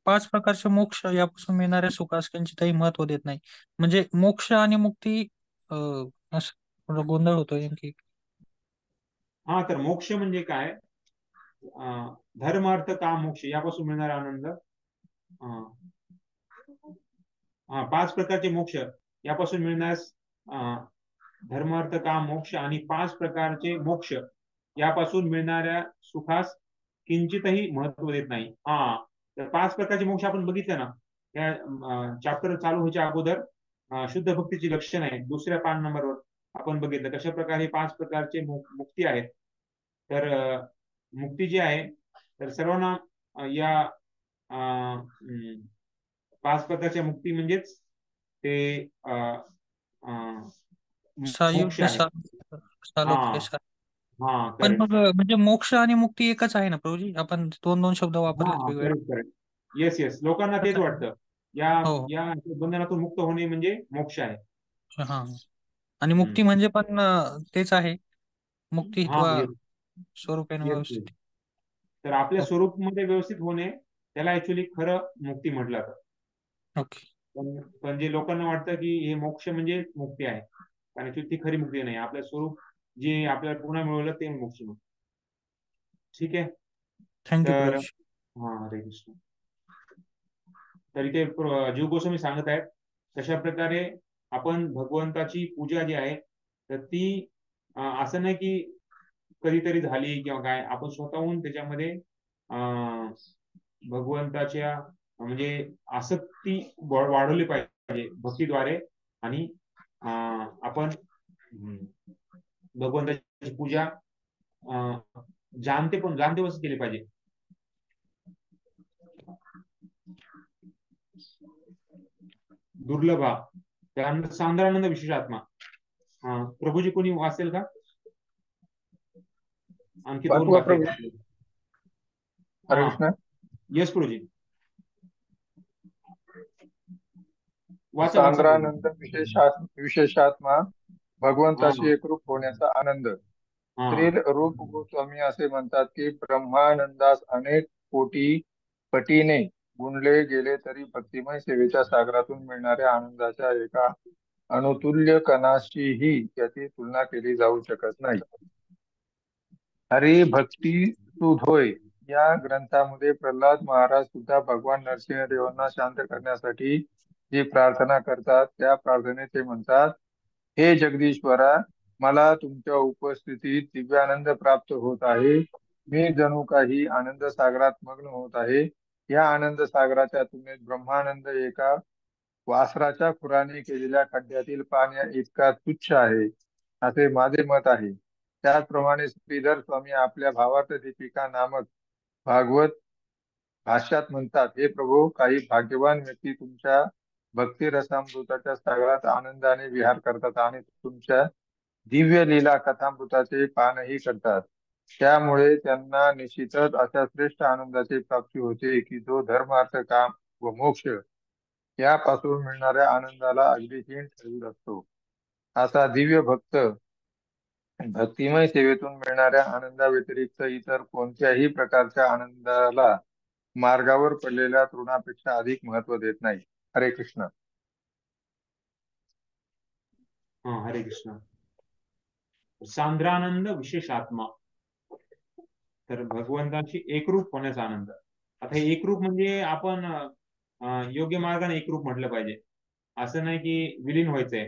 S9: 5 प्रकारचे मोक्ष यापासून मिळणाऱ्या सुखास काही महत्व देत नाही. म्हणजे मोक्ष आणि मुक्ती असं थोडा गोंधळ होतोय नेमकी.
S1: हा, तर मोक्ष म्हणजे काय? धर्म अर्थ काम मोक्ष यापासून मिळणारा आनंद. 5 प्रकारचे मोक्ष यापासून मिळण्यास धर्म अर्थ काम मोक्ष आणि 5 प्रकारचे मोक्ष यापासून मिळणाऱ्या सुखास किंचितही महत्व देत नाही. तर 5 प्रकारचे मोक्ष आपण बघितलं ना, या चॅप्टर चालू व्हायच्या अगोदर शुद्ध भक्तीची लक्षण आहे, दुसऱ्या पान नंबरवर आपण बघितलं कशा प्रकारे 5 प्रकारचे मुक्ती आहेत. तर मुक्ती जी आहे, तर सर्वांना या 5 प्रकारच्या मुक्ती म्हणजेच ते मोक्ष आहे.
S9: पण मग म्हणजे मोक्ष आणि मुक्ती एकच आहे ना प्रभूजी? आपण दोन शब्द वापरलेत वेगवेगळे.
S1: करेक्ट. येस, लोकांना तेच वाटतं.
S9: हो.
S1: या बंधनातून मुक्त होणे म्हणजे मोक्ष आहे.
S9: हा, आणि मुक्ती म्हणजे पण तेच आहे, मुक्ती स्वरूप व्यवस्थित.
S1: तर आपल्या स्वरूप मध्ये व्यवस्थित होणे, त्याला ऍक्च्युली खरं मुक्ती म्हटलं जातं.
S9: ओके.
S1: पण जे लोकांना वाटतं की हे मोक्ष म्हणजे मुक्ती आहे, कारण ती खरी मुक्ती नाही. आपलं स्वरूप जे आपल्याला पुन्हा मिळवलं ते मोक्ष. ठीक आहे.
S9: थँक्यू
S1: तर
S9: प्रभू.
S1: हरे कृष्ण. तर इथे जीव गोस्वामी सांगत आहेत कशा प्रकारे आपण भगवंताची पूजा जी आहे, तर ती असं नाही की कधीतरी झाली किंवा काय, आपण स्वतःहून त्याच्यामध्ये भगवंताच्या म्हणजे आसक्ती वाढवली पाहिजे भक्तीद्वारे. आणि आपण भगवंताची पूजा जाणते वस्तू केली पाहिजे. दुर्लभा, त्यानंतर सांद्रानंद विशेष आत्मा. प्रभूजी कोणी वाचेल का? आणखी दोन
S10: वाचवा
S1: बाकी
S10: प्रभू.
S1: आहेत.
S10: हरे
S1: हा,
S10: कृष्ण.
S1: यस प्रभूजी, वाचा.
S10: सांद्रानंद विशेषात्मा भगवंताशी एकरूप होण्याचा आनंद. श्रील रूप गोस्वामी असे म्हणतात की ब्रह्मानंदास अनेक कोटी पटीने गुणले गेले तरी भक्तिमय सेवेच्या सागरातून मिळणाऱ्या आनंदाच्या एका अनुतुल्य कणाशीही त्याची तुलना केली जाऊ शकत नाही. हरी भक्ती सुधोय या ग्रंथामध्ये प्रल्हाद महाराज सुद्धा भगवान नरसिंहदेवांना शांत करण्यासाठी जी प्रार्थना करतात त्या प्रार्थनेत ते म्हणतात, हे जगदीश्वरा, मला तुमच्या उपस्थितीत दिव्यानंद प्राप्त होत आहे. मी जणू काही आनंद सागरात मग्न होत आहे. या आनंद सागराच्या तुलनेत ब्रह्मानंद एका वासराच्या खुराने केलेल्या खड्ड्यातील पाण्या इतका तुच्छ आहे, असे माझे मत आहे. त्याचप्रमाणे श्रीधर स्वामी आपल्या भावार्थ दीपिका नामक भागवत भाष्यात म्हणतात, हे प्रभू, काही भाग्यवान व्यक्ती तुमच्या भक्ती रसामृताच्या सागरात आनंदाने विहार करतात आणि तुमच्या दिव्य लीला कथामृताचे पानही करतात. त्यामुळे त्यांना निश्चितच अशा श्रेष्ठ आनंदाची प्राप्ती होते की जो धर्म, अर्थ, काम व मोक्ष यापासून मिळणाऱ्या आनंदाला अगदी हीन ठरवीत असतो. असा दिव्य भक्त भक्तिमय सेवेतून मिळणाऱ्या आनंदाव्यतिरिक्त इतर कोणत्याही प्रकारच्या आनंदाला मार्गावर पडलेल्या तृणापेक्षा अधिक महत्व देत नाही. हरे कृष्ण.
S1: हरे कृष्ण. सांद्रानंद विशेष आत्मा, तर भगवंताशी एकरूप होण्याचा आनंद. आता हे एकरूप म्हणजे आपण योग्य मार्गाने एकरूप म्हटलं पाहिजे. असं नाही की विलीन व्हायचंय.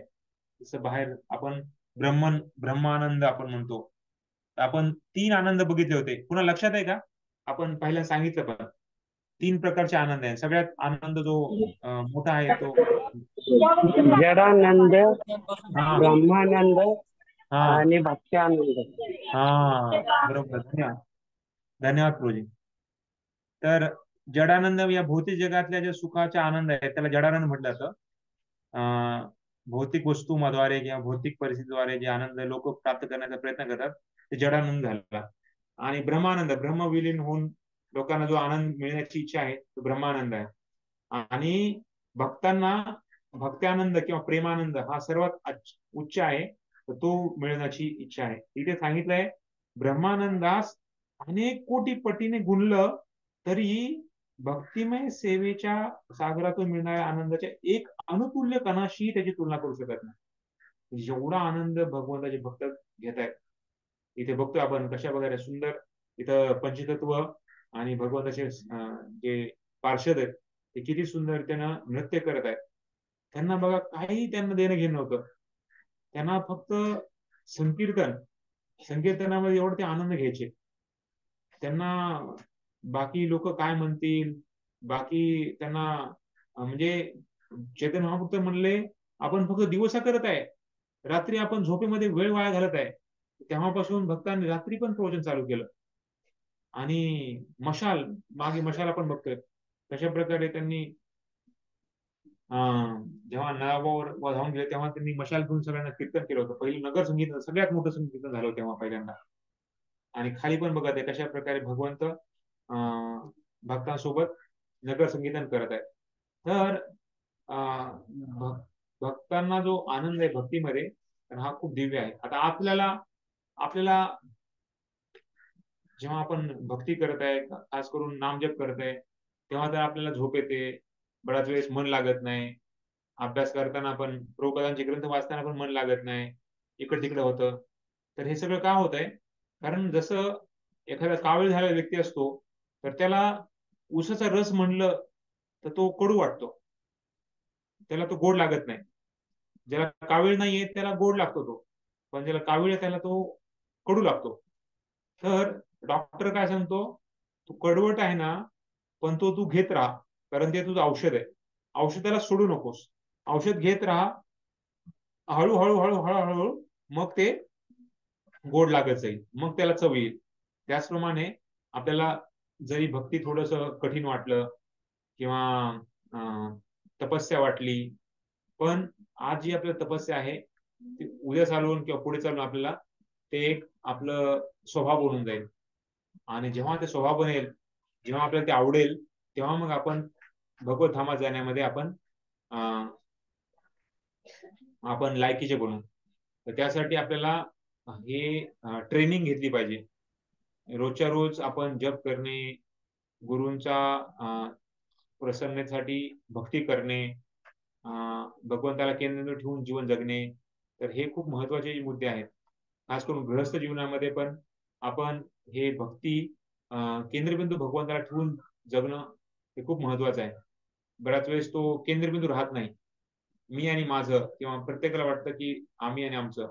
S1: जसं बाहेर आपण ब्रह्मानंद आपण म्हणतो. आपण 3 आनंद बघितले होते. पुन्हा लक्षात आहे का? आपण पहिला सांगितलं पण 3 प्रकारचे आनंद आहे. सगळ्यात आनंद जो मोठा आहे तो
S11: जडानंद, ब्रह्मानंद आणि भक्त्यानंद.
S1: बरोबर. धन्यवाद प्रभूजी. तर जडानंद या भौतिक जगातल्या ज्या सुखाचा आनंद आहे त्याला जडानंद म्हटलं जातं. भौतिक वस्तूद्वारे किंवा भौतिक परिस्थितीद्वारे जे आनंद लोक प्राप्त करण्याचा प्रयत्न करतात ते जडानंद झाला. आणि ब्रह्मानंद, ब्रह्मविलीन होऊन लोकांना जो आनंद मिळण्याची इच्छा आहे तो ब्रह्मानंद आहे. आणि भक्तांना भक्त्यानंद किंवा प्रेमानंद हा सर्वात उच्च आहे, तर तो मिळण्याची इच्छा आहे. इथे सांगितलंय ब्रह्मानंदास अनेक कोटी पटीने गुणलं तरी भक्तिमय सेवेच्या सागरातून मिळणाऱ्या आनंदाच्या एक अनुतुल्य कणाशी त्याची तुलना करू शकत नाही. जेवढा आनंद भगवंताचे भक्त घेत आहेत, इथे बघतोय आपण कशा प्रकारे सुंदर इथं पंचतत्व आणि भगवंताचे जे पार्षद आहेत ते किती सुंदर त्यांना नृत्य करत आहेत. त्यांना बघा काही त्यांना देणं घेणं नव्हतं. त्यांना फक्त संकीर्तनामध्ये एवढं ते आनंद घ्यायचे. त्यांना बाकी लोक काय म्हणतील, बाकी त्यांना म्हणजे चैतन्य महाप्रभू म्हणले आपण फक्त दिवसा करत आहे, रात्री आपण झोपेमध्ये वेळ वाया घालत आहे. तेव्हापासून भक्तांनी रात्री पण प्रवचन चालू केलं. आणि मागे मशाल आपण बघतोय कशा प्रकारे त्यांनी जेव्हा नळावर धावून गेले तेव्हा त्यांनी मशाल घेऊन सगळ्यांना कीर्तन केलं होतं. पहिलं नगर संगीत सगळ्यात मोठं संकीर्तन झालं तेव्हा पहिल्यांदा. आणि खाली पण बघा ते कशा प्रकारे भगवंत भक्तांसोबत नगर संगीतन करत आहे. तर भक्तांना जो आनंद आहे भक्तीमध्ये हा खूप दिव्य आहे. आता आपल्याला जेव्हा आपण भक्ती करत आहे, खास करून नामजप करत आहे, तेव्हा तर आपल्याला झोप येते, बऱ्याच वेळेस मन लागत नाही. अभ्यास करताना पण प्रभुपादांचे ग्रंथ वाचताना पण मन लागत नाही, इकडे तिकडे होतं. तर हे सगळं का होत आहे? कारण जसं एखादा कावीळ झालेला व्यक्ती असतो तर त्याला ऊसाचा रस म्हणलं तर तो कडू वाटतो, त्याला तो गोड लागत नाही. ज्याला कावीळ नाहीये त्याला गोड लागतो तो, पण ज्याला कावीळ आहे त्याला तो कडू लागतो. तर डॉक्टर काय सांगतो, तू कडवट आहे ना पण तो तू घेत राहा, कारण ते तुझं औषध आहे. औषधाला सोडू नकोस, औषध घेत राहा. हळूहळू हळूहळू हळूहळू मग ते गोड लागत जाईल, मग त्याला चव येईल. त्याचप्रमाणे आपल्याला जरी भक्ती थोडस कठीण वाटलं किंवा तपस्या वाटली, पण आज जी आपल्याला तपस्या आहे ती उद्या चालून किंवा पुढे चालून आपल्याला ते एक आपलं स्वभाव बनून जाईल. आणि जेव्हा ते स्वभाव बनेल, जेव्हा आपल्याला ते आवडेल, तेव्हा मग आपण भगवत धामात जाण्यामध्ये आपण लायकीचे बनू. तर त्यासाठी आपल्याला हे ट्रेनिंग घेतली पाहिजे. रोजच्या रोज आपण जप करणे, गुरूंचा प्रसन्नतेसाठी भक्ती करणे, भगवंताला केंद्र ठेवून जीवन जगणे, तर हे खूप महत्वाचे मुद्दे आहेत. खास करून गृहस्थ जीवनामध्ये पण आपण हे भक्ती केंद्रबिंदू भगवंताला ठेवून जगणं हे खूप महत्वाचं आहे. बऱ्याच वेळेस तो केंद्रबिंदू राहत नाही. मी आणि माझं, किंवा प्रत्येकाला वाटतं की आम्ही आणि आमचं.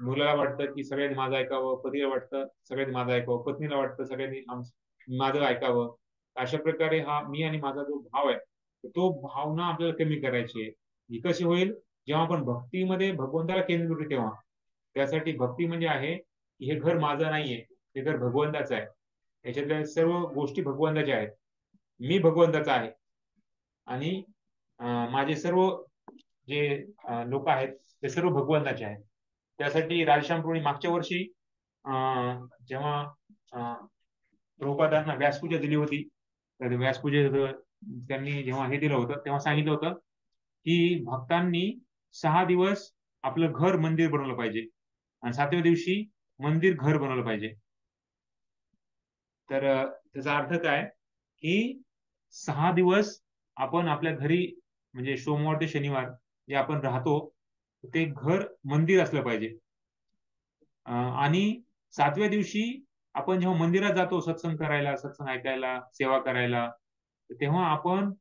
S1: मुलाला वाटतं की सगळ्यांनी माझं ऐकावं, पतीला वाटतं सगळ्यांनी माझं ऐकावं, पत्नीला वाटतं सगळ्यांनी माझं ऐकावं. अशा प्रकारे हा मी आणि माझा जो भाव आहे, तो भावना आपल्याला कमी करायची आहे. ही कशी होईल? जेव्हा आपण भक्तीमध्ये भगवंताला केंद्र तेव्हा. त्यासाठी भक्ती म्हणजे आहे की हे घर माझं नाहीये, हे घर भगवंताचं आहे. याच्यातल्या सर्व गोष्टी भगवंताच्या आहेत. मी भगवंताचा आहे आणि माझे सर्व जे लोक आहेत ते सर्व भगवंताचे आहेत. त्यासाठी राजश्यामप्रभूंनी मागच्या वर्षी जेव्हा प्रभुपादांना व्यासपूजा दिली होती, तर व्यासपूजेचं त्यांनी जेव्हा हे दिलं होतं तेव्हा सांगितलं होतं की भक्तांनी 6 दिवस आपलं घर मंदिर बनवलं पाहिजे आणि 7व्या दिवशी मंदिर घर बनवलं पाहिजे. तर त्याचा अर्थ काय की 6 दिवस आपण आपल्या घरी, म्हणजे सोमवार ते शनिवार जे आपण राहतो ते घर मंदिर असलं पाहिजे. आणि 7व्या दिवशी आपण जेव्हा मंदिरात जातो सत्संग करायला, सत्संग ऐकायला, सेवा करायला, तेव्हा आपण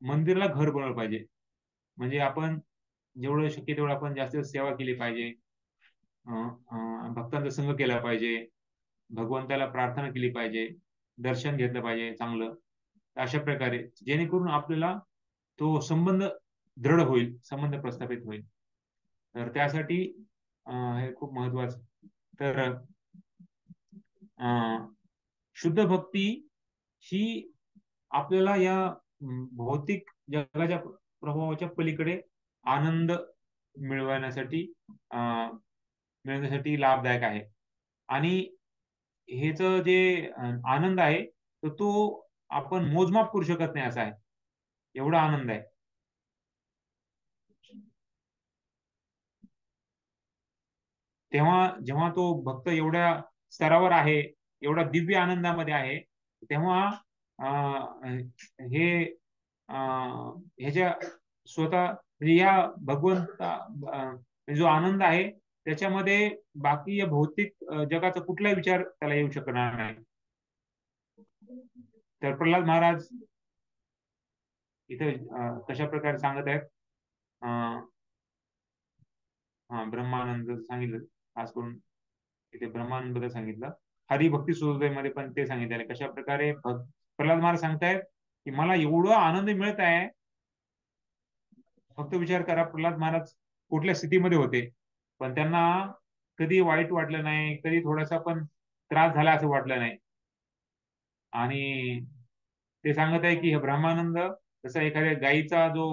S1: मंदिराला घर बनवलं पाहिजे. म्हणजे आपण जेवढं शक्य तेवढं आपण जास्त सेवा केली पाहिजे, भक्तांचा संग केला पाहिजे, भगवंताला प्रार्थना केली पाहिजे, दर्शन घेतलं पाहिजे चांगलं. अशा प्रकारे जेणेकरून आपल्याला तो संबंध दृढ होईल, संबंध प्रस्थापित होईल. तर त्यासाठी हे खूप महत्वाचं. तर शुद्ध भक्ती ही आपल्याला या भौतिक जगाच्या प्रभावाच्या पलीकडे आनंद मिळवण्यासाठी लाभदायक आहे. आणि हेच जे आनंद आहे तर तो आपण मोजमाप करू शकत नाही, असा आहे. एवढा आनंद आहे. तेव्हा जेव्हा तो भक्त एवढ्या स्तरावर आहे, एवढा दिव्य आनंदामध्ये आहे, तेव्हा हे ह्याच्या स्वतः म्हणजे या भगवंता जो आनंद आहे त्याच्यामध्ये बाकी या भौतिक जगाचा कुठलाही विचार त्याला येऊ शकणार नाही. तर प्रल्हाद महाराज इथे कशा प्रकारे सांगत आहेत, ब्रह्मानंद सांगितलं, खास करून इथे ब्रह्मानंद बद्दल सांगितलं. हरिभक्ती सुधोदयमध्ये पण ते सांगितलेलं कशा प्रकारे प्रल्हाद महाराज सांगतायत की मला एवढं आनंद मिळत आहे. फक्त विचार करा, प्रल्हाद महाराज कुठल्या स्थितीमध्ये होते, पण त्यांना कधी वाईट वाटलं नाही, कधी थोडासा पण त्रास झाला असं वाटलं नाही. आणि ते सांगत आहे की ब्रह्मानंद जसा एखाद्या गाईचा जो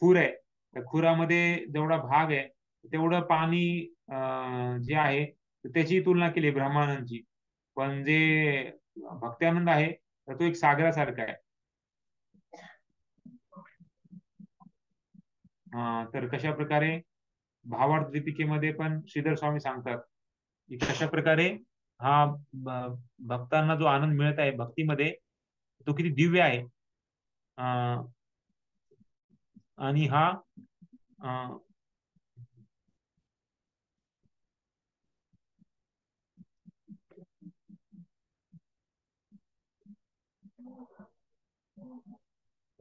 S1: खूर आहे, त्या खुरामध्ये जेवढा भाग आहे तेवढं पाणी जे आहे त्याची तुलना केली ब्रह्मानंदची. पण जे भक्त्यानंद आहे तर तो एक सागरासारखा आहे. तर कशा प्रकारे भावार्थ दीपिकेमध्ये पण श्रीधर स्वामी सांगतात की कशा प्रकारे हा भक्तांना जो आनंद मिळत आहे भक्तीमध्ये तो किती दिव्य आहे. आणि हा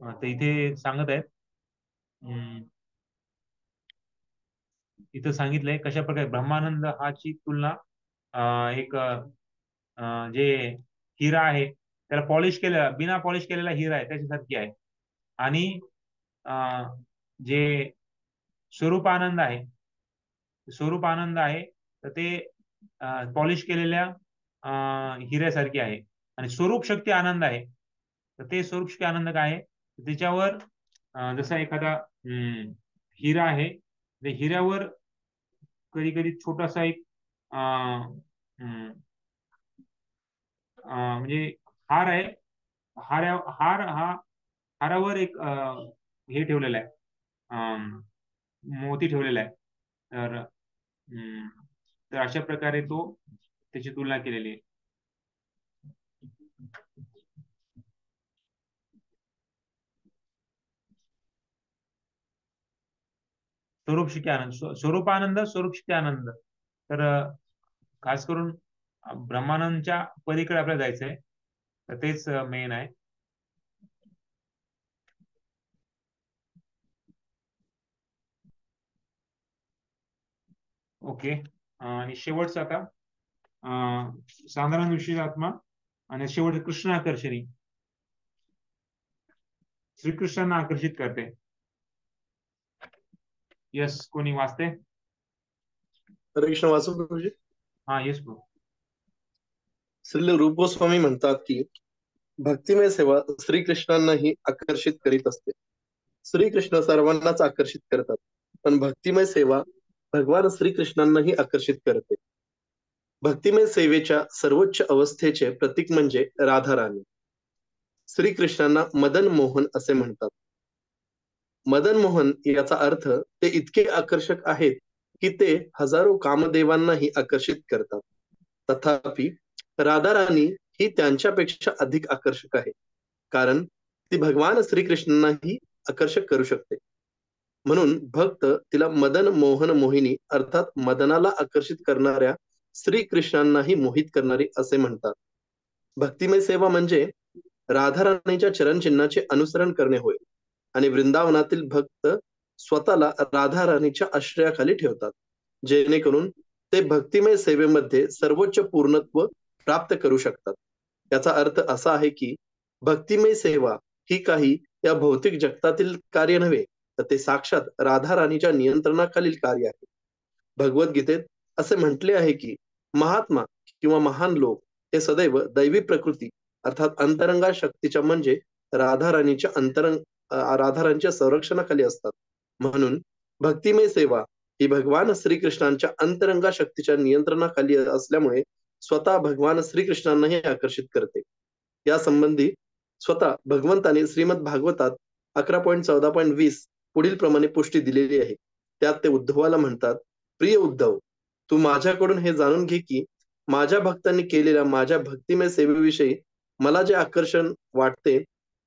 S1: तर इथे सांगत आहेत, इथं सांगितलंय कशा प्रकारे ब्रह्मानंद हाची तुलना एक जे हिरा आहे त्याला पॉलिश केलेला, बिना पॉलिश केलेला हिरा आहे त्याच्यासारखी आहे. आणि जे स्वरूप आनंद आहे तर ते पॉलिश केलेल्या हिऱ्यासारखी आहे आणि स्वरूप शक्ती आनंद आहे. तर ते स्वरूप शक्ती आनंद काय आहे, त्याच्यावर जसा एखादा हिरा आहे, त्या हिऱ्यावर कधी कधी छोटासा एक म्हणजे हार आहे, हारावर एक हे ठेवलेलं आहे, मोती ठेवलेला आहे. तर अशा प्रकारे तो त्याची तुलना केलेली आहे. स्वरूपशिकी आनंद, स्वरूपानंद, स्वरूपशिकी आनंद. तर खास करून ब्रह्मानंदच्या पलीकडे आपल्याला जायचंय, तर तेच मेन आहे. ओके. आणि शेवटचं आता साधारण विशेष आत्मा आणि शेवट कृष्ण आकर्षणी, श्रीकृष्णांना आकर्षित करते. यस, कोणी वाचते?
S7: हरे कृष्ण वाचू प्रभूजी.
S1: हा, येस प्रभू.
S7: श्री रूप गोस्वामी म्हणतात की भक्तिमय सेवा श्रीकृष्णांनाही आकर्षित करीत असते. श्रीकृष्ण सर्वांनाच आकर्षित करतात, पण भक्तिमय सेवा भगवान श्रीकृष्णांनाही आकर्षित करते. भक्तिमय सेवेच्या सर्वोच्च अवस्थेचे प्रतीक म्हणजे राधाराणी. श्रीकृष्णांना मदन मोहन असे म्हणतात. मदन मोहन याचा अर्थ ते इतके आकर्षक आहेत की ते हजारो कामदेवांनाही आकर्षित करतात. तथापि राधाराणी ही त्यांच्यापेक्षा अधिक आकर्षक आहे, कारण ती भगवान श्रीकृष्णांनाही आकर्षक करू शकते. म्हणून भक्त तिला मदन मोहन मोहिनी अर्थात मदनाला आकर्षित करणाऱ्या श्रीकृष्णांनाही मोहित करणारी असे म्हणतात. भक्तिमय सेवा म्हणजे राधाराणीच्या चरणचिन्हाचे अनुसरण करणे होय, आणि वृंदावनातील भक्त स्वतःला राधाराणीच्या आश्रयाखाली ठेवतात, जेणेकरून ते भक्तिमय सेवेमध्ये सर्वोच्च पूर्णत्व प्राप्त करू शकतात. याचा अर्थ असा आहे की भक्तिमय सेवा ही काही या भौतिक जगतातील कार्य नव्हे, तर ते साक्षात राधाराणीच्या नियंत्रणाखालील कार्य आहे. भगवद्गीतेत असे म्हटले आहे की महात्मा किंवा महान लोक हे सदैव दैवी प्रकृती अर्थात अंतरंगा शक्तीच्या म्हणजे राधाराणीच्या राधाराणीच्या संरक्षणाखाली असतात. म्हणून भक्तिमय सेवा ही भगवान श्रीकृष्णांच्या अंतरंगा शक्तीच्या नियंत्रणाखाली असल्यामुळे स्वतः भगवान श्रीकृष्णांनाही आकर्षित करते. या संबंधी स्वतः भगवंताने श्रीमद भागवतात 11.14.20 पुढील प्रमाणे पुष्टी दिलेली आहे. त्यात ते उद्धवाला म्हणतात, प्रिय उद्धव, तू माझ्याकडून हे जाणून घे की माझ्या भक्तांनी केलेल्या माझ्या भक्तिमय सेवेविषयी मला जे आकर्षण वाटते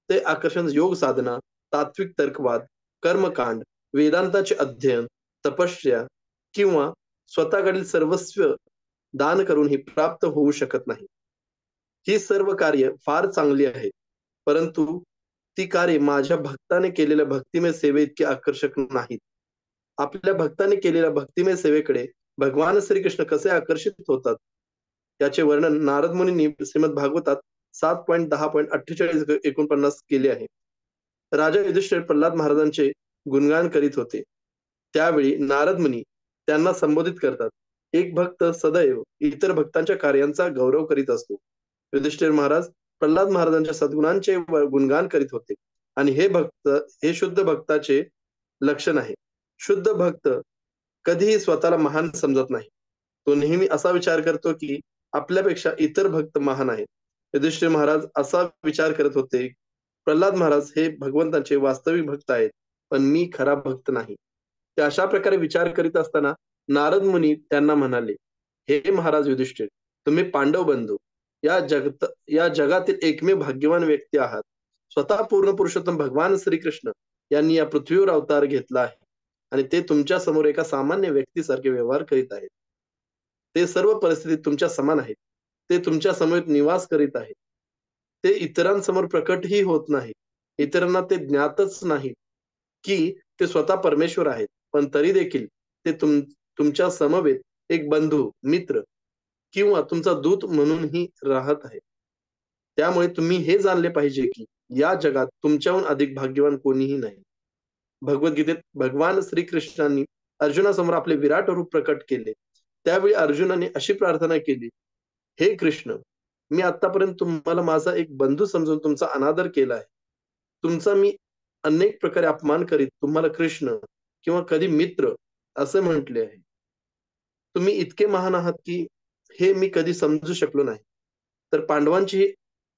S7: ते आकर्षण योग साधना, तात्विक तर्कवाद, कर्मकांड, वेदांताचे अध्ययन, तपस्या किंवा स्वतःकडील सर्वस्व दान करूनही प्राप्त होऊ शकत नाही. ही सर्व कार्य फार चांगली आहेत, परंतु ती कार्य माझ्या भक्ताने केलेल्या भक्तिमय सेवे इतकी आकर्षक नाहीत. आपल्या भक्ताने केलेल्या भक्तिमय सेवेकडे भगवान श्रीकृष्ण कसे आकर्षित होतात याचे वर्णन नारद मुनींनी श्रीमद भागवतात 7.10.48-49 केले आहे. राजा युधिष्ठिर प्रल्हाद महाराजांचे गुणगान करीत होते. त्यावेळी नारद मुनी त्यांना संबोधित करतात, एक भक्त सदैव इतर भक्तांच्या कार्यांचा गौरव करीत असतो. युधिष्ठिर महाराज प्रल्हाद महाराजांच्या सद्गुणांचे गुणगान करीत होते, आणि हे शुद्ध भक्ताचे लक्षण आहे. शुद्ध भक्त कधीही स्वतःला महान समजत नाही. तो नेहमी असा विचार करतो की आपल्यापेक्षा इतर भक्त महान आहेत. युधिष्ठिर महाराज असा विचार करत होते, प्रल्हाद महाराज हे भगवंतांचे वास्तविक भक्त आहेत, पण मी खरा भक्त नाही. ते अशा प्रकारे विचार करीत असताना नारद मुनी त्यांना म्हणाले, हे महाराज युधिष्ठिर, तुम्ही पांडव बंधू या जगातील एकमेव भाग्यवान व्यक्ती आहात. स्वतः पूर्ण पुरुषोत्तम भगवान श्रीकृष्ण यांनी या पृथ्वीवर अवतार घेतला आहे, आणि ते तुमच्या समोर एका सामान्य व्यक्तीसारखे व्यवहार करीत आहेत. ते सर्व परिस्थितीत तुमच्या समान आहेत. ते तुमच्या समोर निवास करीत आहेत. ते इतरांसमोर प्रकटही होत नाही. इतरांना ते ज्ञातच नाही की ते स्वतः परमेश्वर आहेत, पण तरी देखील ते तुमच्या समवेत एक बंधू, मित्र किंवा तुमचा दूत म्हणूनही राहत आहे. त्यामुळे तुम्ही हे जाणले पाहिजे की या जगात तुमच्याहून अधिक भाग्यवान कोणीही नाही. भगवद्गीतेत भगवान श्रीकृष्णांनी अर्जुनासमोर आपले विराट रूप प्रकट केले. त्यावेळी अर्जुनाने अशी प्रार्थना केली, हे कृष्ण, मी आतापर्यंत तुम्हाला माझा एक बंधू समजून तुमचा अनादर केला आहे. तुमचा मी अनेक प्रकारे अपमान करीत तुम्हाला कृष्ण किंवा कधी मित्र असे म्हटले आहे. तुम्ही इतके महान आहात की हे मी कधी समजू शकलो नाही. तर पांडवांची ही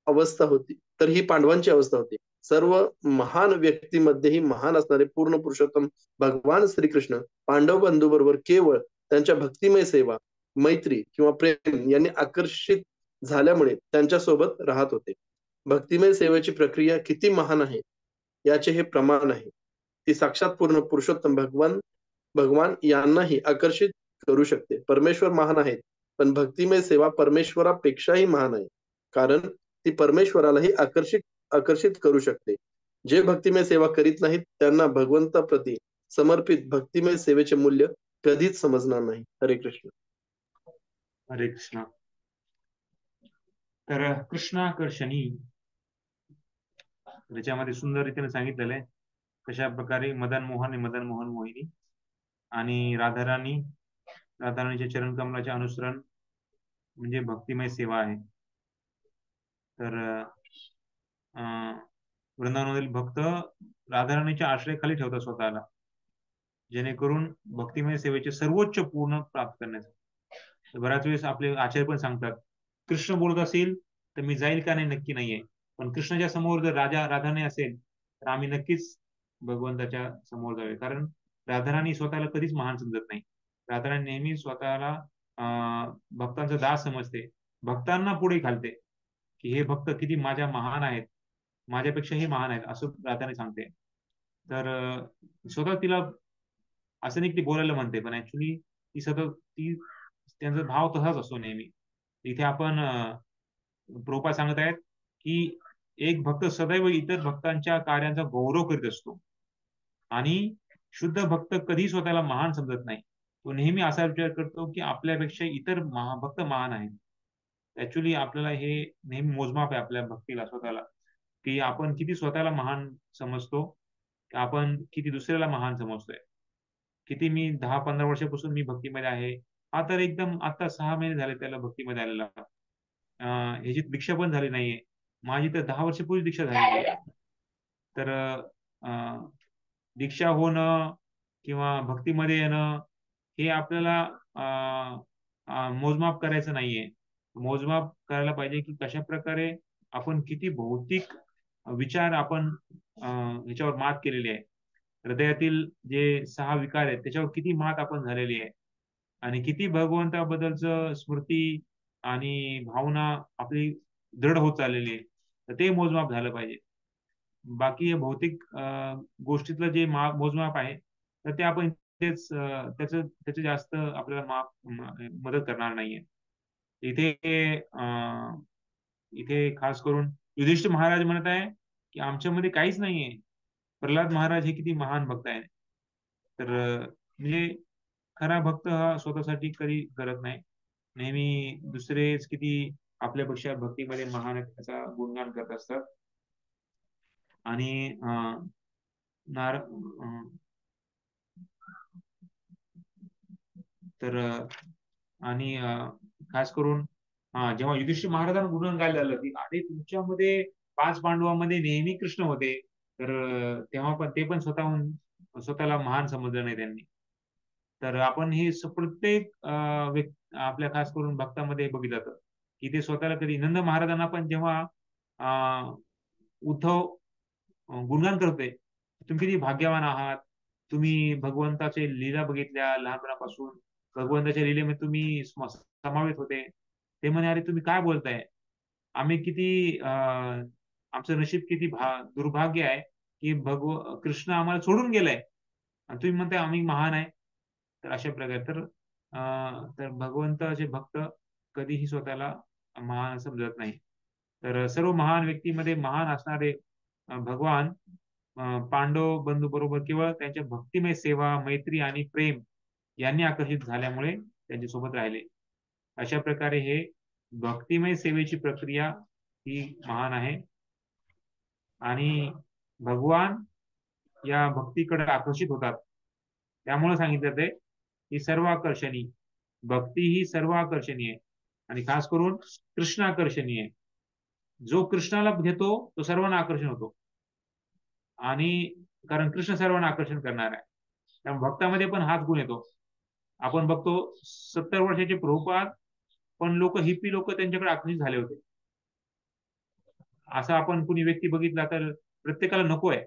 S7: अवस्था होती. तर ही पांडवांची अवस्था होती. सर्व महान व्यक्तीमध्येही महान असणारे पूर्ण पुरुषोत्तम भगवान श्रीकृष्ण पांडव बंधू बरोबर केवळ त्यांच्या भक्तिमय सेवा, मैत्री किंवा प्रेम यांनी आकर्षित झाल्यामुळे त्यांच्यासोबत राहत होते. भक्तिमय सेवेची प्रक्रिया किती महान आहे याचे हे प्रमाण आहे. ती साक्षात पूर्ण पुरुषोत्तम भगवान यांनाही आकर्षित करू शकते. परमेश्वर महान आहेत, पण भक्तिमय सेवा परमेश्वरापेक्षाही महान आहे. कारण ती परमेश्वरालाही आकर्षित करू शकते. जे भक्तिमय सेवा करीत नाहीत त्यांना भगवंताप्रती समर्पित भक्तिमय सेवेचे मूल्य कधीच समजणार नाही. हरे कृष्ण.
S1: हरे कृष्ण. तर कृष्णाकर्षणी त्याच्यामध्ये सुंदर रीतीने सांगितलेलं आहे कशा प्रकारे मदन मोहन मोहिनी आणि राधाराणीच्या चरणकमलाचे अनुसरण म्हणजे भक्तिमय सेवा आहे. तर वृंदावनातील भक्त राधाराणीच्या आश्रयाखाली ठेवतात स्वतःला, जेणेकरून भक्तिमय सेवेचे सर्वोच्च पूर्ण प्राप्त करण्यासाठी. बऱ्याच वेळेस आपले आचार्य पण सांगतात, कृष्ण बोलत असेल तर मी जाईल का नाही नक्की नाहीये, पण कृष्णाच्या समोर जर राधाराणी असेल तर आम्ही नक्कीच भगवंताच्या समोर जावे. कारण राधाराणी स्वतःला कधीच महान समजत नाही. राधाराणी नेहमी स्वतःला भक्तांचा दास समजते, भक्तांना पुढे घालते की हे भक्त किती माझ्या महान आहेत, माझ्यापेक्षाही महान आहेत असं राधाराणी सांगते. तर स्वतः तिला असं नाही की ती बोलायला म्हणते, पण ऍक्च्युली ती सतत त्यांचा भाव तसाच असतो नेहमी. इथे आपण प्रभुपाद सांगत आहेत की एक भक्त सदैव इतर भक्तांच्या कार्यांचा गौरव करीत असतो आणि शुद्ध भक्त कधी स्वतःला महान समजत नाही. तो नेहमी असा विचार करतो की आपल्यापेक्षा इतर भक्त महान आहेत. ऍक्च्युली आपल्याला हे नेहमी मोजमाप आहे आपल्या भक्तीला स्वतःला, की आपण किती स्वतःला महान समजतो, आपण किती दुसऱ्याला महान समजतोय. किती मी 10-15 वर्षापासून मी भक्तीमध्ये आहे, हा तर एकदम आता 6 महिने झाले त्याला भक्तीमध्ये आलेला. ह्याची दीक्षा पण झाली नाहीये, माझी तर 10 वर्षापूर्वी दीक्षा झालेली आहे. तर दीक्षा होणं किंवा भक्तीमध्ये येणं हे आपल्याला मोजमाप करायचं नाहीये. मोजमाप करायला पाहिजे की कशा प्रकारे आपण किती भौतिक विचार आपण ह्याच्यावर मात केलेली आहे. हृदयातील जे 6 विकार आहेत त्याच्यावर किती मात आपण झालेली आहे आणि किती भगवंताबद्दलचं स्मृती आणि भावना आपली दृढ होत चाललेली आहे. तर ते मोजमाप झालं पाहिजे. बाकी भौतिक गोष्टीतलं जे मोजमाप आहे तर ते आपण त्याचं जास्त आपल्याला मदत करणार नाहीये. इथे खास करून युधिष्ठिर महाराज म्हणत आहे की आमच्यामध्ये काहीच नाहीये. प्रल्हाद महाराज हे किती महान भक्त आहे. तर म्हणजे खरा भक्त हा स्वतःसाठी कधी करत नाही, नेहमी दुसरेच किती आपल्यापेक्षा भक्तीमध्ये महान आहेत त्याचा गुणगान करत असतात. आणि आणि खास करून जेव्हा युधिष्ठिर महाराजांना गुणगान गायला झालं की अरे तुमच्यामध्ये 5 पांडवांमध्ये नेहमी कृष्ण होते, तर तेव्हा पण ते पण स्वतःला महान समजलं नाही त्यांनी. तर आपण हे प्रत्येक आपल्या खास करून भक्तामध्ये बघितलं जातं की ते स्वतःला कधी नंद महाराजांना पण जेव्हा उद्धव गुणगान करतोय, तुम्ही किती भाग्यवान आहात, तुम्ही भगवंताचे लीला बघितल्या लहानपणापासून, भगवंताच्या लीलेमध्ये तुम्ही समावेश होते. ते म्हणे अरे तुम्ही काय बोलताय, आम्ही किती आमचं नशीब किती दुर्भाग्य आहे की कृष्ण आम्हाला सोडून गेलाय आणि तुम्ही म्हणताय आम्ही महान आहे. तर अशा प्रकारे तर भगवंताचे भक्त कधीही स्वतःला महान समजत नाही. तर सर्व महान व्यक्तीमध्ये महान असणारे भगवान पांडव बंधू बरोबर केवळ त्यांच्या भक्तिमय सेवा, मैत्री आणि प्रेम यांनी आकर्षित झाल्यामुळे त्यांच्यासोबत राहिले. अशा प्रकारे हे भक्तिमय सेवेची प्रक्रिया ही महान आहे आणि भगवान या भक्तीकडे आकर्षित होतात. त्यामुळे सांगितलं ते ही सर्व आकर्षणी भक्ती ही सर्व आकर्षणी आहे. आणि खास करून कृष्ण आकर्षणीय आहे. जो कृष्णाला घेतो तो सर्वांना आकर्षण होतो, आणि कारण कृष्ण सर्वांना आकर्षण करणार आहे. त्यामुळे भक्तामध्ये पण हाच गुण येतो. आपण बघतो 70 वर्षाचे प्रभुपाद, पण लोक हिप्पी लोक त्यांच्याकडे आकर्षित झाले होते. असा आपण कुणी व्यक्ती बघितला तर प्रत्येकाला नको आहे.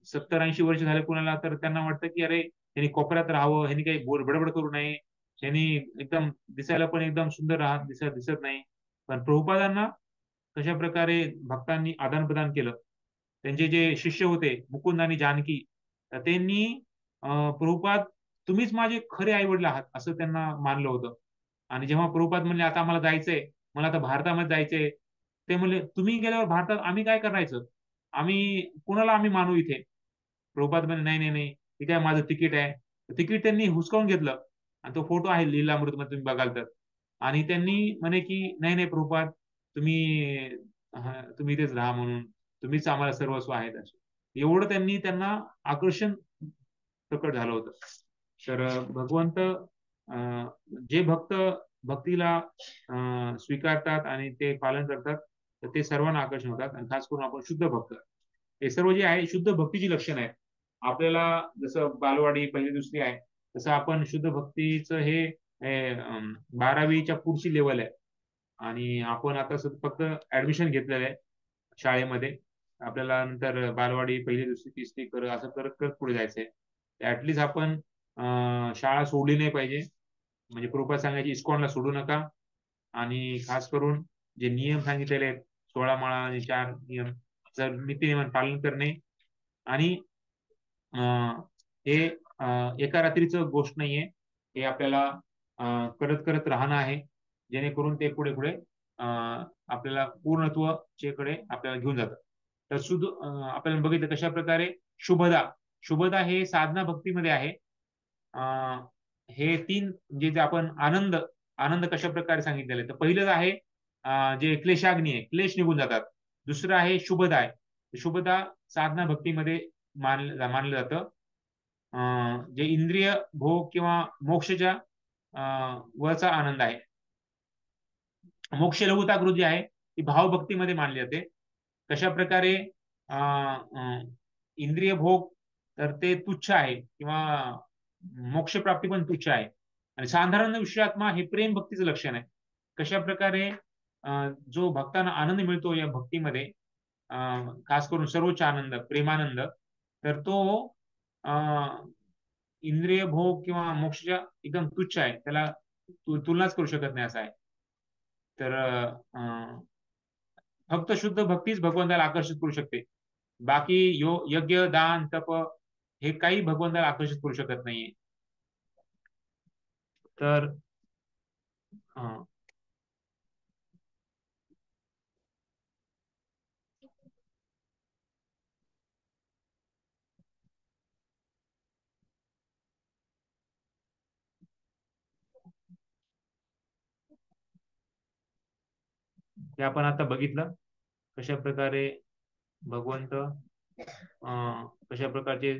S1: 70-80 वर्ष झाले कुणाला तर त्यांना वाटतं की अरे ह्यांनी कोपऱ्यात राहावं, ह्यांनी काही बडबड करू नये, ह्यांनी एकदम दिसायला पण एकदम सुंदर दिसत नाही. पण प्रभुपादांना कशा प्रकारे भक्तांनी आदान प्रदान केलं. त्यांचे जे शिष्य होते मुकुंद आणि जानकी, तर त्यांनी प्रभुपाद तुम्हीच माझे खरे आई वडील आहात असं त्यांना मानलं होतं. आणि जेव्हा प्रभुपाद म्हणले आता आम्हाला जायचंय, मला आता भारतामध्ये जायचंय, ते म्हणले तुम्ही गेल्यावर भारतात आम्ही काय करायचं, कुणाला आम्ही मानू इथे. प्रभुपाद म्हणे नाही नाही नाही, हे काय माझं तिकीट आहे. तिकीट त्यांनी हुसकावून घेतलं, आणि तो फोटो आहे लीलामृत मध्ये तुम्ही बघाल तर. आणि त्यांनी म्हणे की नाही नाही प्रभुपाद, तुम्ही इथेच राहा, म्हणून तुम्हीच आम्हाला सर्वस्व आहेत असं. एवढं त्यांना आकर्षण प्रकट झालं होतं. तर भगवंत जे भक्त भक्तीला स्वीकारतात आणि ते पालन करतात, तर ते सर्वांना आकर्षण होतात. आणि खास करून आपण शुद्ध भक्त, हे सर्व जे आहे शुद्ध भक्तीची लक्षण आहे. आपल्याला जसं बालवाडी पहिली दुसरी आहे, तसं आपण शुद्ध भक्तीचं हे 12वीच्या पुढची लेवल आहे. आणि आपण आता फक्त ऍडमिशन घेतलेलं आहे शाळेमध्ये. आपल्याला नंतर बालवाडी पहिली दुसरी तिसरी असं करत करत पुढे जायचंय. ऍटलिस्ट आपण शाळा सोडली नाही पाहिजे. म्हणजे प्रभुपाद सांगायची इस्कॉनला सोडू नका. आणि खास करून जे नियम सांगितलेले आहेत 16 माळा आणि 4 नियम, जर नीतिनियम पालन करणे. आणि हे एका रात्रीचं गोष्ट नाहीये, हे आपल्याला करत करत राहणं आहे, जेणेकरून ते पुढे पुढे आपल्याला पूर्णत्वाचेकडे आपल्याला घेऊन जातं. तर शुद्ध आपल्याला बघितलं कशा प्रकारे शुभदा हे साधना भक्तीमध्ये आहे. हे 3 जे आपण आनंद कशा प्रकारे सांगितलेले, तर पहिलं आहे जे क्लेशाग्नी आहे, क्लेश निघून जातात. दुसरं आहे शुभदा आहे. शुभदा साधना भक्तीमध्ये मानलं जातं. जे इंद्रिय भोग किंवा मोक्षच्या वरचा आनंद आहे. मोक्ष लघुताकृती जी आहे ती भावभक्तीमध्ये मानली जाते. कशा प्रकारे इंद्रिय भोग तर ते तुच्छ आहे, किंवा मोक्ष प्राप्ती पण तुच्छ आहे. आणि साधारण विश्वात्मा हे प्रेम भक्तीचं लक्षण आहे. कशा प्रकारे जो भक्तांना आनंद मिळतो या भक्तीमध्ये, खास करून सर्वोच्च आनंद प्रेमानंद, तर तो इंद्रिय भोग किंवा मोक्षच्या एकदम तुच्छ आहे, त्याला तुलनाच करू शकत नाही असं आहे. तर फक्त शुद्ध भक्तीच भगवंताला आकर्षित करू शकते. बाकी यज्ञ दान तप हे काही भगवंताला आकर्षित करू शकत नाहीये. तर हे आपण आता बघितलं कशा प्रकारे भगवंत कशा प्रकारचे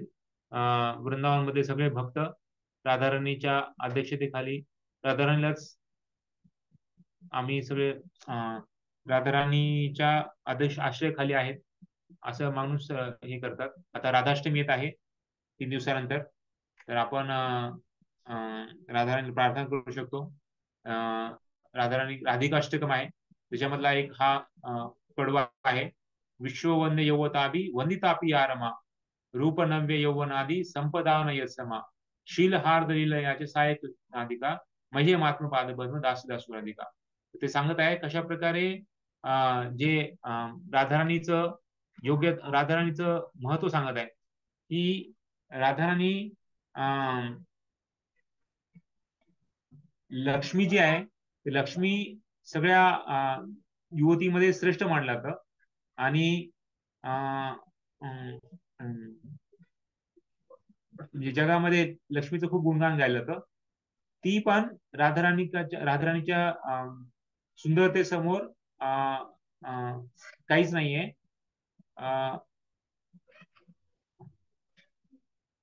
S1: वृंदावनमध्ये सगळे भक्त राधाराणीच्या अध्यक्षतेखाली, राधाराणीलाच आम्ही सगळे राधाराणीच्या आश्रयाखाली आहेत असं माणूस हे करतात. आता राधाष्टमी येत आहे 3 दिवसानंतर, तर आपण राधाराणी प्रार्थना करू शकतो. राधाराणी राधिकाष्टकम आहे, त्याच्यामधला एक हा कडवा आहे. विश्ववंद्य यौवताभी वंदितापी आरमा, रूप नव्य यौवनादी संपदान यत्समा, शील हार्द लीलयाचे सहायक नादिका, महे मात्म पादपद्म दासी दासु राधिका. ते सांगत आहे कशा प्रकारे जे राधाराणीचं महत्व सांगत आहे की राधाराणी लक्ष्मी जी आहे, ती लक्ष्मी सगळ्या युवतीमध्ये श्रेष्ठ मानलं जातं. आणि म्हणजे जगामध्ये लक्ष्मीचं खूप गुणगान गायलं जातं. ती पण राधाराणीच्या सुंदरतेसमोर काहीच नाहीये.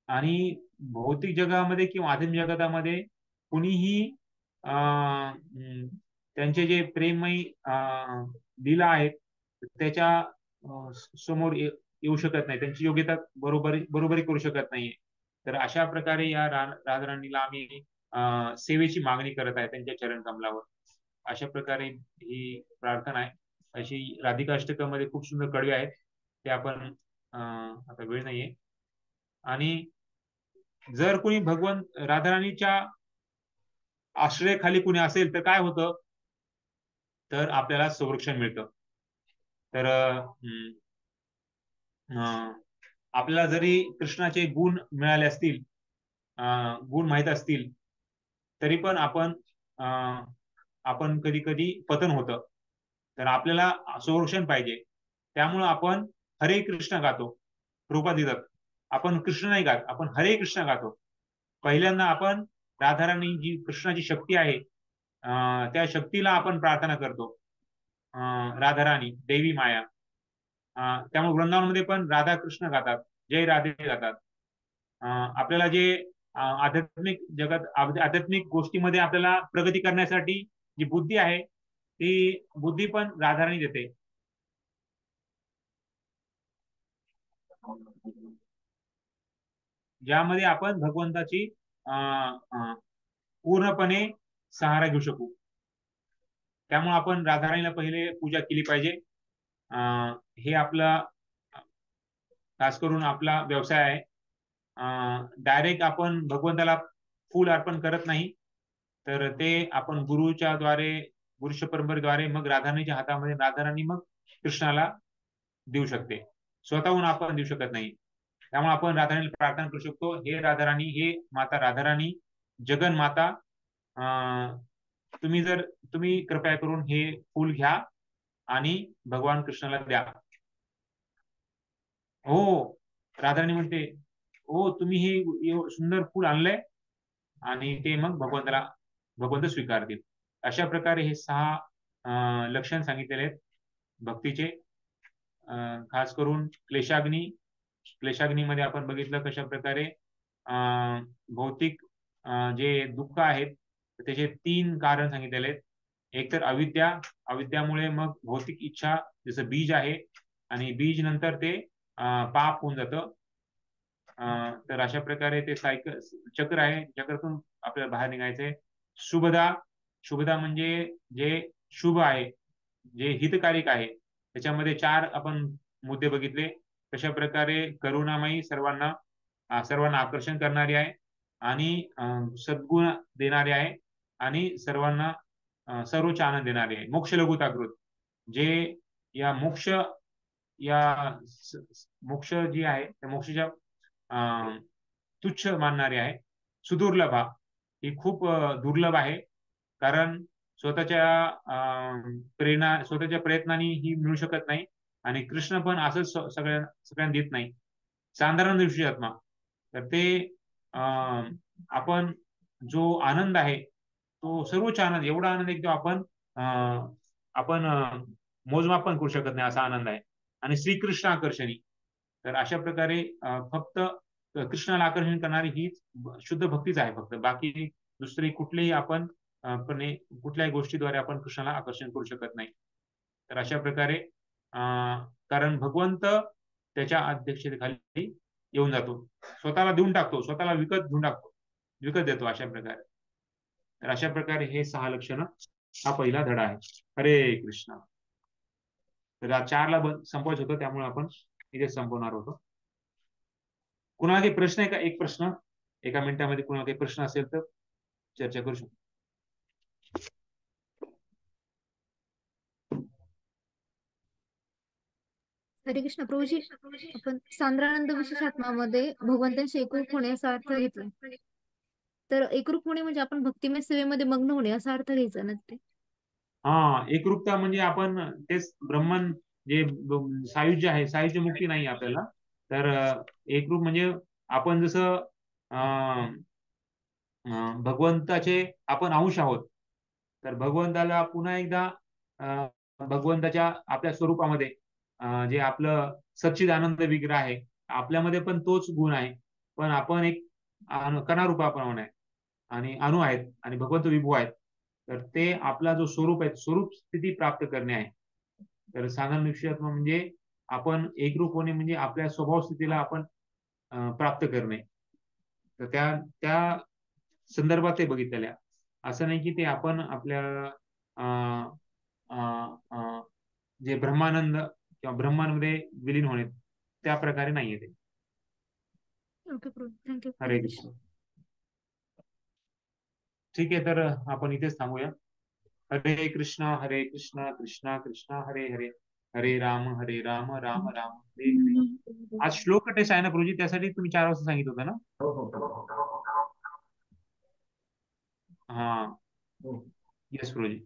S1: आणि भौतिक जगामध्ये किंवा आध्यात्मिक जगतामध्ये कुणीही त्यांचे जे प्रेममयी लीला आहेत त्याच्या समोर येऊ शकत नाही, त्यांची योग्यता बरोबरी करू शकत नाहीये. तर अशा प्रकारे या राधाराणीला आम्ही सेवेची मागणी करत आहे त्यांच्या चरण कमलावर. अशा प्रकारे ही प्रार्थना आहे. अशी राधिका अष्टकामध्ये खूप सुंदर कडवे आहेत, ते आपण आता वेळ नाहीये. आणि जर कोणी भगवंत राधाराणीच्या आश्रयाखाली कुणी असेल तर काय होतं, तर आपल्याला संरक्षण मिळतं. तर आपल्याला जरी कृष्णाचे गुण मिळाले असतील, गुण माहित असतील, तरी पण आपण कधी कधी पतन होतं. तर आपल्याला संरक्षण पाहिजे, त्यामुळं आपण हरे कृष्ण गातो. प्रभुपाद लिहितात आपण कृष्ण नाही गात, आपण हरे कृष्ण गातो. पहिल्यांदा आपण राधाराणी जी कृष्णाची शक्ती आहे त्या शक्तीला आपण प्रार्थना करतो, राधाराणी देवी माया. त्यामुळे वृंदावनमध्ये पण राधा कृष्ण गातात, जय राधे गातात. आपल्याला जे आध्यात्मिक जगात आध्यात्मिक गोष्टीमध्ये आपल्याला प्रगती करण्यासाठी जी बुद्धी आहे ती बुद्धी पण राधाराणी देते. ज्यामध्ये आपण भगवंताची पूर्णपणे सहारा घेऊ शकू. त्यामुळे आपण राधाराणीला पहिले पूजा केली पाहिजे. हे आपला खास करून आपला व्यवसाय आहे. डायरेक्ट आपण भगवंताला फूल अर्पण करत नाही, तर ते आपण गुरुच्या द्वारे, गुरुच्या परंपरेद्वारे मग राधाराणीच्या हातामध्ये राधाराणी मग कृष्णाला देऊ शकते, स्वतःहून आपण देऊ शकत नाही. त्यामुळे आपण राधाराणीला प्रार्थना करू शकतो, हे राधाराणी, हे माता राधाराणी, जगन माता, तुम्ही कृपया करून हे फूल घ्या आणि भगवान कृष्णाला द्या. हो, राधाराणी म्हणते, हो तुम्ही हे सुंदर फूल आणलंय, आणि ते मग भगवंत स्वीकारतील. अशा प्रकारे हे 6 लक्षण सांगितलेले आहेत भक्तीचे. खास करून क्लेशाग्नीमध्ये आपण बघितलं कशा प्रकारे भौतिक जे दुःख आहेत त्याचे 3 कारण सांगितलेले आहेत. एक तर अविद्यामुळे मग भौतिक इच्छा जसं बीज आहे, आणि बीज नंतर ते पाप होऊन जातं. तर अशा प्रकारे ते सायकल चक्र आहे, चक्रातून आपल्याला बाहेर निघायचंय. शुभदा म्हणजे जे शुभ आहे, जे हितकारिक आहे, त्याच्यामध्ये 4 आपण मुद्दे बघितले. कशा प्रकारे करुणामयी, सर्वांना आकर्षण करणारी आहे, आणि सद्गुण देणारे आहे, आणि सर्वांना सर्वोच्च आनंद देणारे आहे. मोक्ष लघुताकृत, जे या मोक्ष जी आहे त्या मोक्षाच्या तुच्छ मानणारी आहे. सुदुर्लभा, ही खूप दुर्लभ आहे, कारण स्वतःच्या प्रयत्नांनी ही मिळू शकत नाही, आणि कृष्ण पण असंच सगळ्यांना देत नाही. साधारण दिवशी आत्मा, तर ते आपण जो आनंद आहे तो सर्वोच्च आनंद, एवढा आनंद आहे की आपण मोजमाप पण करू शकत नाही, असा आनंद आहे. आणि श्रीकृष्ण आकर्षणी, तर अशा प्रकारे फक्त कृष्णाला आकर्षण करणारी ही शुद्ध भक्तीच आहे फक्त. बाकी दुसरी कुठलीही आपण कुठल्याही गोष्टीद्वारे आपण कृष्णाला आकर्षण करू शकत नाही. तर अशा प्रकारे कारण भगवंत त्याच्या अध्यक्षतेखाली येऊन जातो, स्वतःला देऊन टाकतो, स्वतःला विकत देतो अशा प्रकारे. तर अशा प्रकारे हे 6 लक्षण हा पहिला धडा आहे. हरे कृष्ण. तर 4ला संपवायचं होतं, त्यामुळे आपण इथे संपवणार होतो. कुणाला काही प्रश्न आहे का? एक प्रश्न, एका मिनिटामध्ये कुणाला काही प्रश्न असेल तर चर्चा करू शकतो.
S8: हरे कृष्ण. प्रभूजी, आपण सांद्रानंद विशेष आत्मामध्ये भगवंतांशी एकरूप होणे असा अर्थ घेतला, तर एकरूप होणे म्हणजे आपण भक्तिमय सेवेमध्ये मग्न होणे असा अर्थ घ्यायचा ना ते?
S1: एकरूपता म्हणजे आपण तेच ब्रह्मन, जे सायुज्य आहे, सायुज्य मुक्ती नाही आपल्याला. तर एकरूप म्हणजे आपण जसं भगवंताचे आपण अंश आहोत, तर भगवंताला पुन्हा एकदा भगवंताच्या आपल्या स्वरूपामध्ये जे आपलं सच्चिदानंद विग्रह आहे, आपल्यामध्ये पण तोच गुण आहे, पण आपण एक कणारूपाप्रमाणे आहे, आणि अणु आहेत, आणि भगवंत विभू आहेत. तर ते आपला जो स्वरूप आहे स्वरूप स्थिती प्राप्त करणे आहे. तर साधन निश्चयात्म म्हणजे आपण एकरूप होणे म्हणजे आपल्या स्वभाव स्थितीला आपण प्राप्त करणे. तर त्या संदर्भात ते बघितलेलं आहे. असं नाही की ते आपण आपल्या जे ब्रह्मानंद किंवा ब्रह्मांमध्ये विलीन होणे त्या प्रकारे नाहीये ते.
S8: ओके प्रभू, थँक्यू.
S1: हरे कृष्ण. ठीक आहे, तर आपण इथेच थांबूया. हरे कृष्णा कृष्णा कृष्णा हरे हरे, हरे राम राम राम हरे हरे. आज श्लोक टेस्ट आहे ना प्रभूजी, त्यासाठी तुम्ही 4 वाजता सांगितलं होतं ना? हा, येस प्रभूजी.